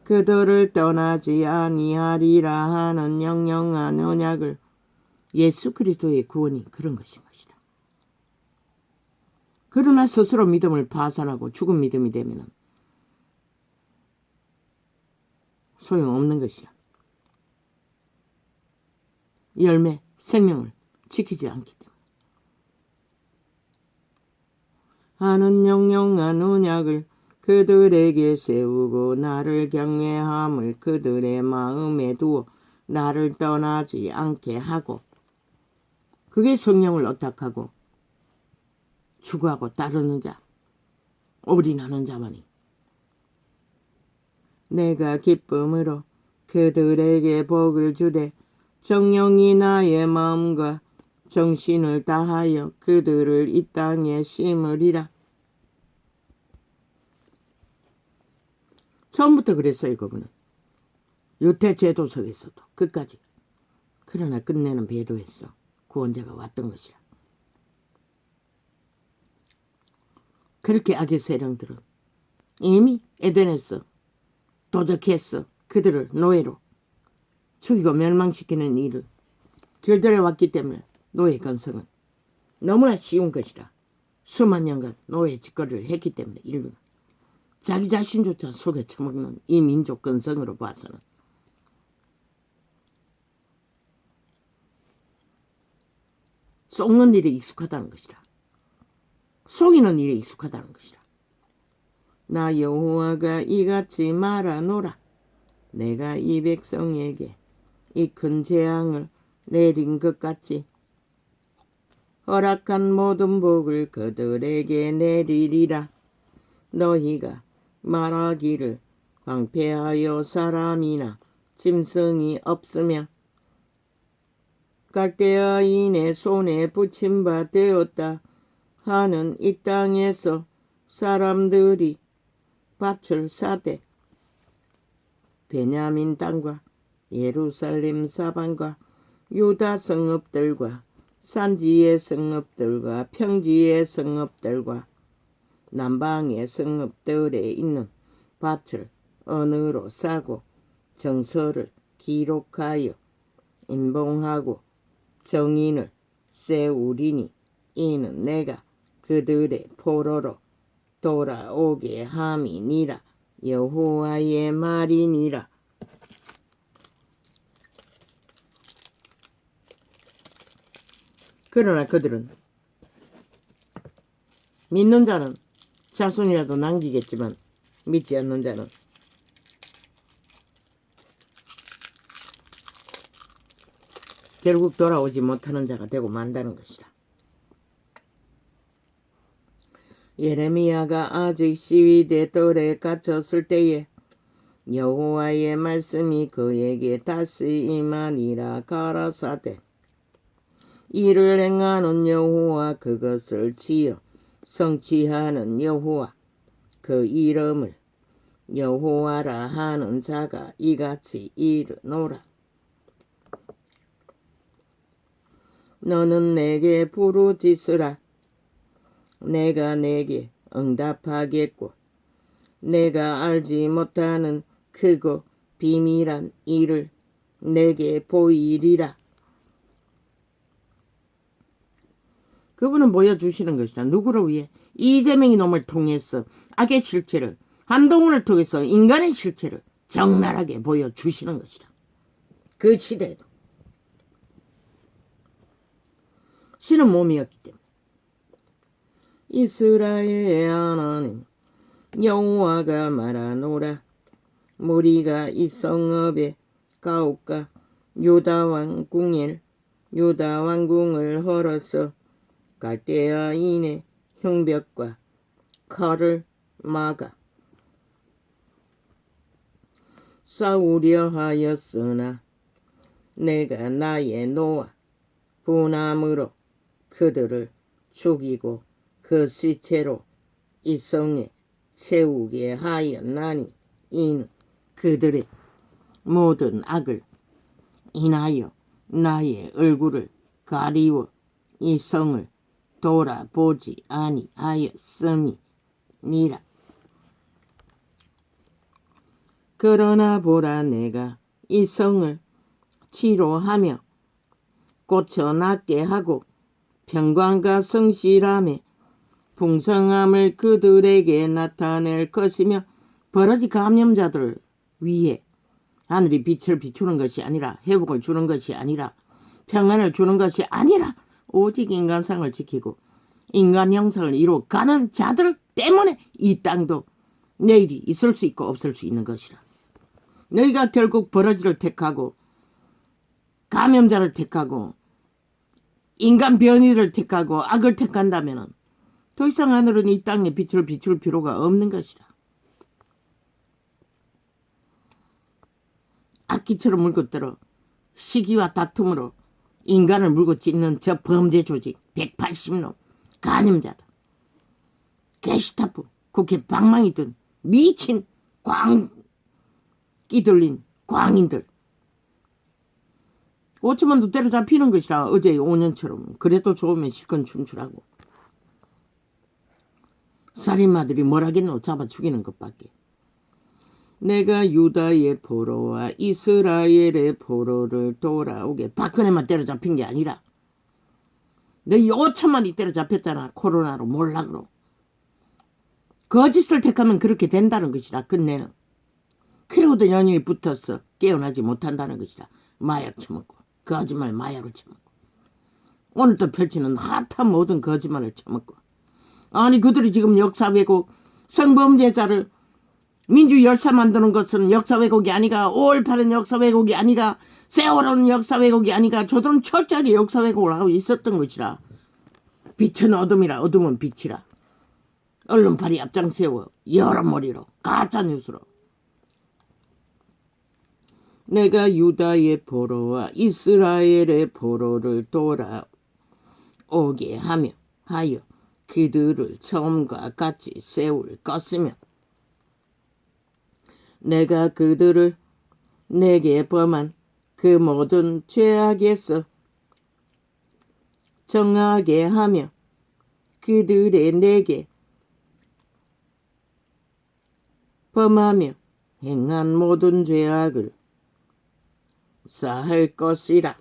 그들을 떠나지 아니하리라 하는 영영한 언약을 예수 그리스도의 구원이 그런 것인 것이다. 그러나 스스로 믿음을 파산하고 죽은 믿음이 되면 소용없는 것이다. 열매, 생명을 지키지 않기 때문에. 하는 영영한 언약을 그들에게 세우고 나를 경외함을 그들의 마음에 두어 나를 떠나지 않게 하고 그게 성령을 어탁하고 추구하고 따르는 자, 올인하는 자만이 내가 기쁨으로 그들에게 복을 주되 정령이 나의 마음과 정신을 다하여 그들을 이 땅에 심으리라. 처음부터 그랬어요. 그분은 유태제도석에서도 끝까지. 그러나 끝내는 배도했어. 구원자가 왔던 것이라. 그렇게 악의 세력들은 이미 에덴에서 도적했어. 그들을 노예로 죽이고 멸망시키는 일을 길들여 왔기 때문에 노예 건성은 너무나 쉬운 것이라. 수만 년간 노예 짓거리를 했기 때문에 인류는 자기 자신조차 속에 처먹는 이 민족 건성으로 봐서는 속는 일에 익숙하다는 것이라. 속이는 일에 익숙하다는 것이라. 나 여호와가 이같이 말하노라. 내가 이 백성에게 이 큰 재앙을 내린 것 같이 허락한 모든 복을 그들에게 내리리라. 너희가 말하기를 황폐하여 사람이나 짐승이 없으며 갈대아인의 손에 붙임 바 되었다 하는 이 땅에서 사람들이 밭을 사되 베냐민 땅과 예루살렘 사방과 유다 성읍들과 산지의 성읍들과 평지의 성읍들과 남방의 성읍들에 있는 밭을 언으로 싸고 정서를 기록하여 인봉하고 정인을 세우리니 이는 내가 그들의 포로로 돌아오게 함이니라. 여호와의 말이니라. 그러나 그들은 믿는 자는 자손이라도 남기겠지만 믿지 않는 자는 결국 돌아오지 못하는 자가 되고 만다는 것이라. 예레미야가 아직 시위대 뜰에 갇혔을 때에 여호와의 말씀이 그에게 다시 임하니라. 가라사대 이를 행하는 여호와 그것을 지어 성취하는 여호와 그 이름을 여호와라 하는 자가 이같이 이르노라. 너는 내게 부르짖으라. 내가 내게 응답하겠고 내가 알지 못하는 크고 비밀한 일을 내게 보이리라. 그분은 보여주시는 것이다. 누구를 위해? 이재명이 놈을 통해서 악의 실체를, 한동훈을 통해서 인간의 실체를 적나라하게 보여주시는 것이다. 그 시대에도 신은 몸이었기 때문에. 이스라엘의 하나님 여호와가 말하노라. 무리가 이 성읍에 가옵까. 유다 왕궁을 헐어서 갈대아인의 형벽과 칼을 막아 싸우려 하였으나 내가 나의 노와 분함으로 그들을 죽이고 그 시체로 이 성에 세우게 하였나니 이는 그들의 모든 악을 인하여 나의 얼굴을 가리워 이 성을 돌아보지 아니하였음이니라. 그러나 보라, 내가 이 성을 치료하며 고쳐낫게 하고 평강과 성실함에 풍성함을 그들에게 나타낼 것이며, 버러지 감염자들 위에 하늘이 빛을 비추는 것이 아니라, 회복을 주는 것이 아니라, 평안을 주는 것이 아니라 오직 인간상을 지키고 인간 형상을 이루어가는 자들 때문에 이 땅도 내일이 있을 수 있고 없을 수 있는 것이라. 너희가 결국 버러지를 택하고 감염자를 택하고 인간 변이를 택하고 악을 택한다면 더 이상 하늘은 이 땅에 빛을 비출 필요가 없는 것이라. 악기처럼 물고 들어 시기와 다툼으로 인간을 물고 찢는 저 범죄 조직 180놈 간염자다. 게시타프 국회 방망이든 미친 끼들린 광인들 5천만도 때려잡히는 것이라. 어제 5년처럼. 그래도 좋으면 실컷 춤추라고. 살인마들이 뭘 하겠노. 잡아 죽이는 것밖에. 내가 유다의 포로와 이스라엘의 포로를 돌아오게. 박근혜만 때려잡힌 게 아니라 너희 5천만이 때려잡혔잖아. 코로나로 몰락으로. 거짓을 택하면 그렇게 된다는 것이라. 끝내는. 그러고도 연인이 붙어서 깨어나지 못한다는 것이라. 마약 처먹고 거짓말 마약을 처먹고 오늘 또 펼치는 핫한 모든 거짓말을 처먹고. 아니 그들이 지금 역사 왜곡, 성범죄자를 민주 열사 만드는 것은 역사 왜곡이 아니가. 5.18은 역사 왜곡이 아니가. 세월호는 역사 왜곡이 아니가. 저들은 철저하게 역사 왜곡을 하고 있었던 것이라. 빛은 어둠이라 어둠은 빛이라. 언론팔이 앞장세워 여러머리로 가짜뉴스로. 내가 유다의 포로와 이스라엘의 포로를 돌아오게 하여 그들을 처음과 같이 세울 것이며, 내가 그들을 내게 범한 그 모든 죄악에서 정하게 하며 그들의 내게 범하며 행한 모든 죄악을 사할 것이라.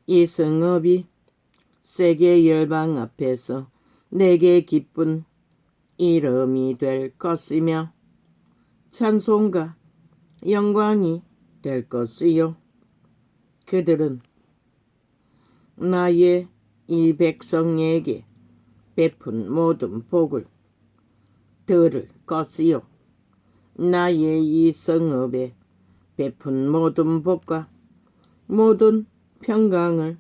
이 성읍이 세계 열방 앞에서 내게 기쁜 이름이 될 것이며 찬송과 영광이 될 것이요. 그들은 나의 이 백성에게 베푼 모든 복을 들을 것이요. 나의 이 성읍에 베푼 모든 복과 모든 평강을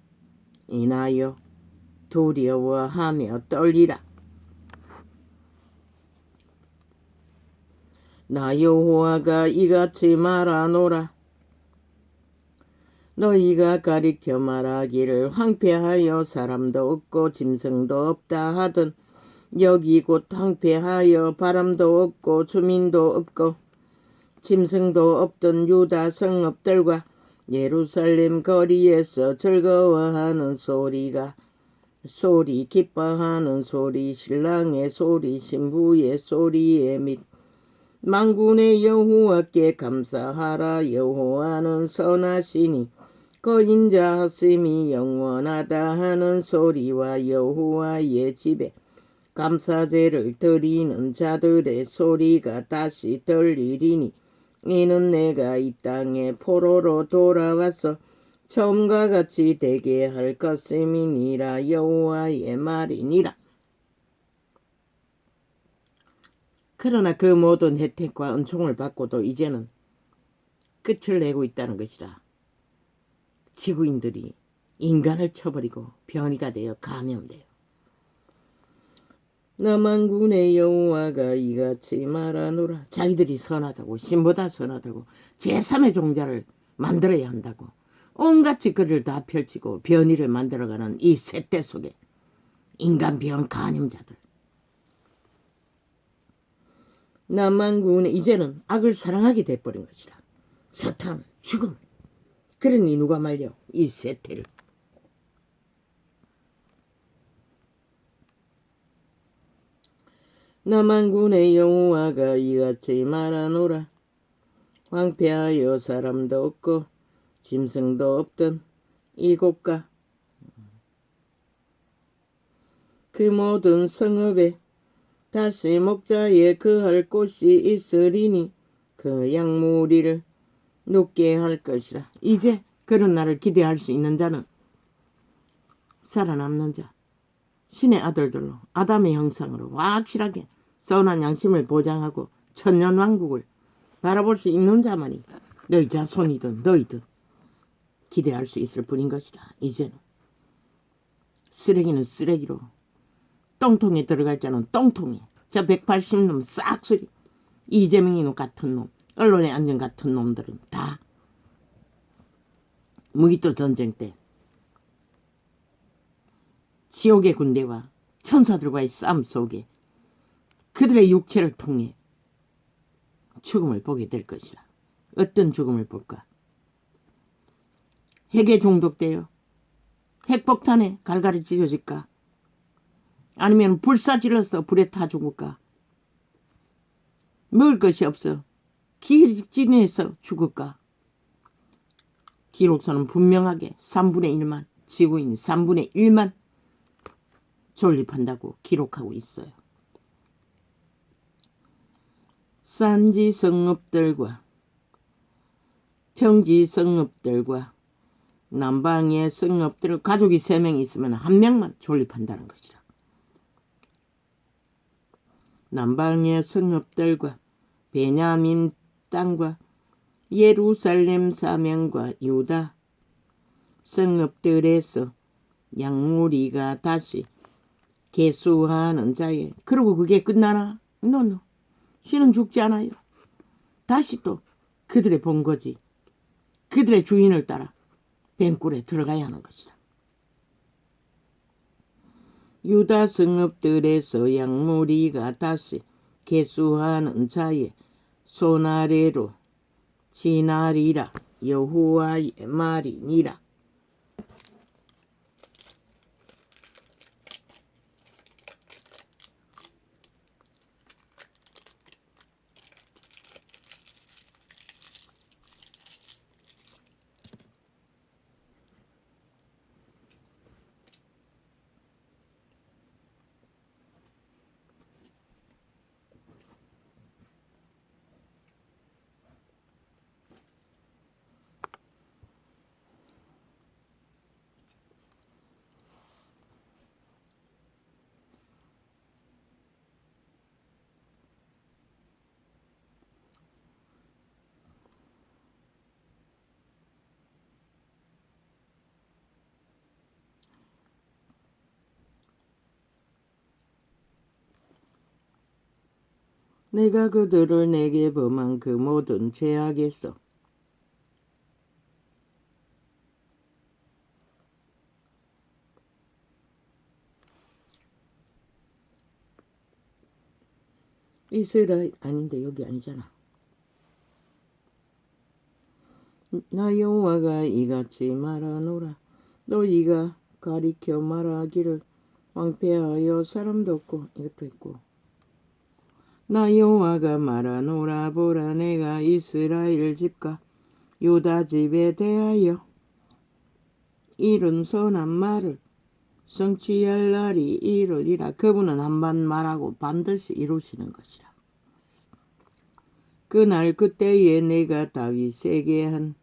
인하여 두려워하며 떨리라. 나 여호와가 이같이 말하노라. 너희가 가리켜 말하기를 황폐하여 사람도 없고 짐승도 없다 하던 여기 곧 황폐하여 바람도 없고 주민도 없고 짐승도 없던 유다 성읍들과 예루살렘 거리에서 즐거워하는 소리 기뻐하는 소리 신랑의 소리 신부의 소리에 및 만군의 여호와께 감사하라. 여호와는 선하시니 그 인자하심이 영원하다 하는 소리와 여호와의 집에 감사제를 드리는 자들의 소리가 다시 들리리니 이는 내가 이 땅에 포로로 돌아와서 처음과 같이 되게 할 것임이니라. 여호와의 말이니라. 그러나 그 모든 혜택과 은총을 받고도 이제는 끝을 내고 있다는 것이라. 지구인들이 인간을 쳐버리고 변이가 되어 감염되어 남한군의 여호와가 이같이 말하노라. 자기들이 선하다고, 신보다 선하다고, 제3의 종자를 만들어야 한다고 온갖 짓거리를 다 펼치고 변이를 만들어가는 이 세대 속에 인간 병 간염자들. 남한군은 이제는 악을 사랑하게 돼버린 것이라. 사탄, 죽음. 그러니 누가 말려 이 세태를. 남한군의 여호와가 이같이 말하노라. 황폐하여 사람도 없고 짐승도 없던 이곳과 그 모든 성읍에 다시 목자에 그할 곳이 있으리니 그 양무리를 눕게 할 것이라. 이제 그런 날을 기대할 수 있는 자는 살아남는 자, 신의 아들들로 아담의 형상으로 확실하게 선한 양심을 보장하고 천년왕국을 바라볼 수 있는 자만이 너희 자손이든 너희든 기대할 수 있을 뿐인 것이라. 이제는 쓰레기는 쓰레기로, 똥통에 들어갈 자는 똥통에, 저 180놈 싹쓸이, 이재명이 놈 같은 놈, 언론의 안전 같은 놈들은 다 무기토 전쟁 때 지옥의 군대와 천사들과의 싸움 속에 그들의 육체를 통해 죽음을 보게 될 것이라. 어떤 죽음을 볼까? 핵에 중독되어 핵폭탄에 갈갈이 찢어질까? 아니면 불사질러서 불에 타 죽을까? 먹을 것이 없어 기진해서 죽을까? 기록서는 분명하게 3분의 1만, 지구인 3분의 1만 존립한다고 기록하고 있어요. 산지 성읍들과 평지 성읍들과 남방의 성읍들, 가족이 3명 있으면 1명만 존립한다는 것이라. 남방의 성읍들과 베냐민 땅과 예루살렘 사명과 유다 성읍들에서 양무리가 다시 계수하는 자에. 그리고 그게 끝나나? 노노. 신은 죽지 않아요. 다시 또 그들의 본거지, 그들의 주인을 따라 뱅굴에 들어가야 하는 것이다. 유다 성읍들에서 양무리가 다시 계수하는 자의 손 아래로 지나리라. 여호와의 말이니라. 내가 그들을 내게 범한 그 모든 죄악에서 이스라엘 아닌데 여기 아니잖아. 나 여호와가 이같이 말하노라. 너희가 가리켜 말하기를 황폐하여 사람도 없고, 이것도 있고, 나 여호와가 말하노라. 보라, 내가 이스라엘 집과 유다 집에 대하여 이른 선한 말을 성취할 날이 이르리라. 그분은 한번 말하고 반드시 이루시는 것이라. 그날 그때에 내가 다윗에게 한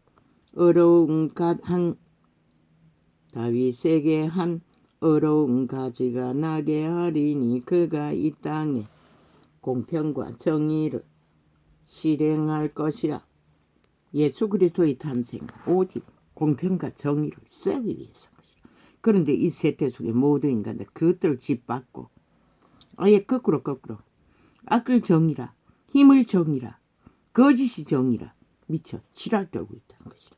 어려운 가지가 나게 하리니 그가 이 땅에 공평과 정의를 실행할 것이라. 예수 그리스도의 탄생 오직 공평과 정의를 쓰기 위해서. 그런데 이 세대 속에 모든 인간들 그것들을 짓밟고 아예 거꾸로 악을 정의라, 힘을 정의라, 거짓이 정의라 미쳐 지랄 떨고 있다는 것이다.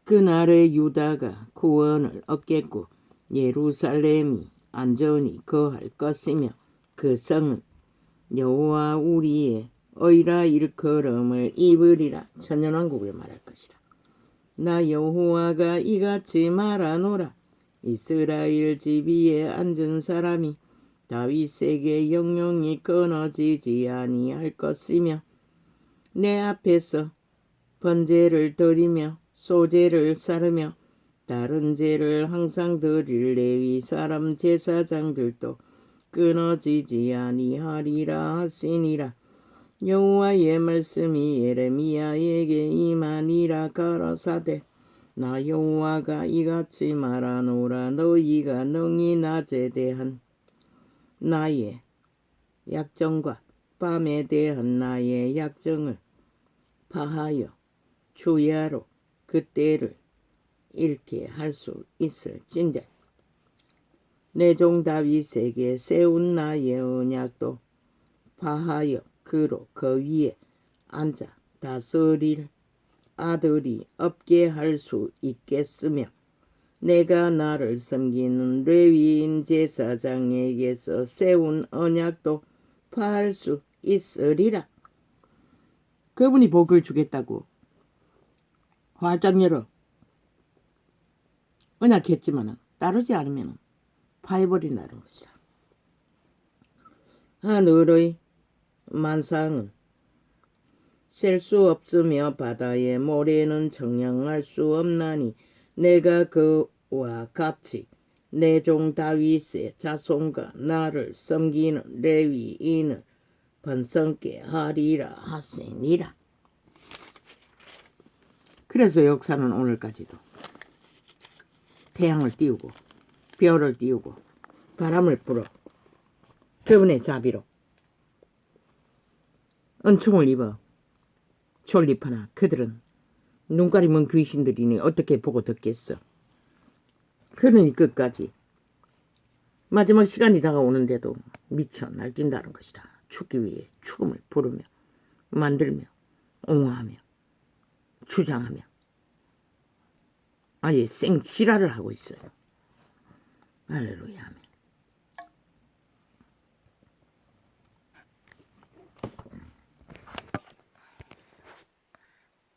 그날에 유다가 구원을 얻겠고 예루살렘이 안전히 거할 것이며 그 성은 여호와 우리의 의라 일컬음을 입으리라. 천년왕국을 말할 것이라. 나 여호와가 이같이 말하노라. 이스라엘 집 위에 앉은 사람이 다윗에게 영영이 끊어지지 아니할 것이며 내 앞에서 번제를 드리며 소제를 쌓으며 다른 제를 항상 드릴 레위 사람 제사장들도 끊어지지 아니하리라 하시니라. 여호와의 말씀이 예레미야에게 임하니라. 가라사대 나 여호와가 이같이 말하노라. 너희가 능히 낮에 대한 나의 약정과 밤에 대한 나의 약정을 파하여 주야로 그때를 잃게 할 수 있을진대 내 종 다윗에게 세운 나의 언약도 파하여 그로 그 위에 앉아 다스릴 아들이 없게 할 수 있겠으며 내가 나를 섬기는 레위인 제사장에게서 세운 언약도 파할 수 있으리라. 그분이 복을 주겠다고 활짝 열어 언약했지만 따르지 않으면 파해버린다는 것이야. 하늘의 만상은 셀 수 없으며 바다의 모래는 청량할 수 없나니 내가 그와 같이 내 종 다윗의 자손과 나를 섬기는 레위인을 번성케 하리라 하시니라. 그래서 역사는 오늘까지도 태양을 띄우고 별을 띄우고 바람을 불어 그분의 자비로 은총을 입어 졸립하나 그들은 눈깔이 먼 귀신들이니 어떻게 보고 듣겠어. 그러니 끝까지 마지막 시간이 다가오는데도 미쳐 날뛴다는 것이다. 죽기 위해 죽음을 부르며 만들며 옹호하며 주장하며 아예 생지랄을 하고 있어요. 할렐루야.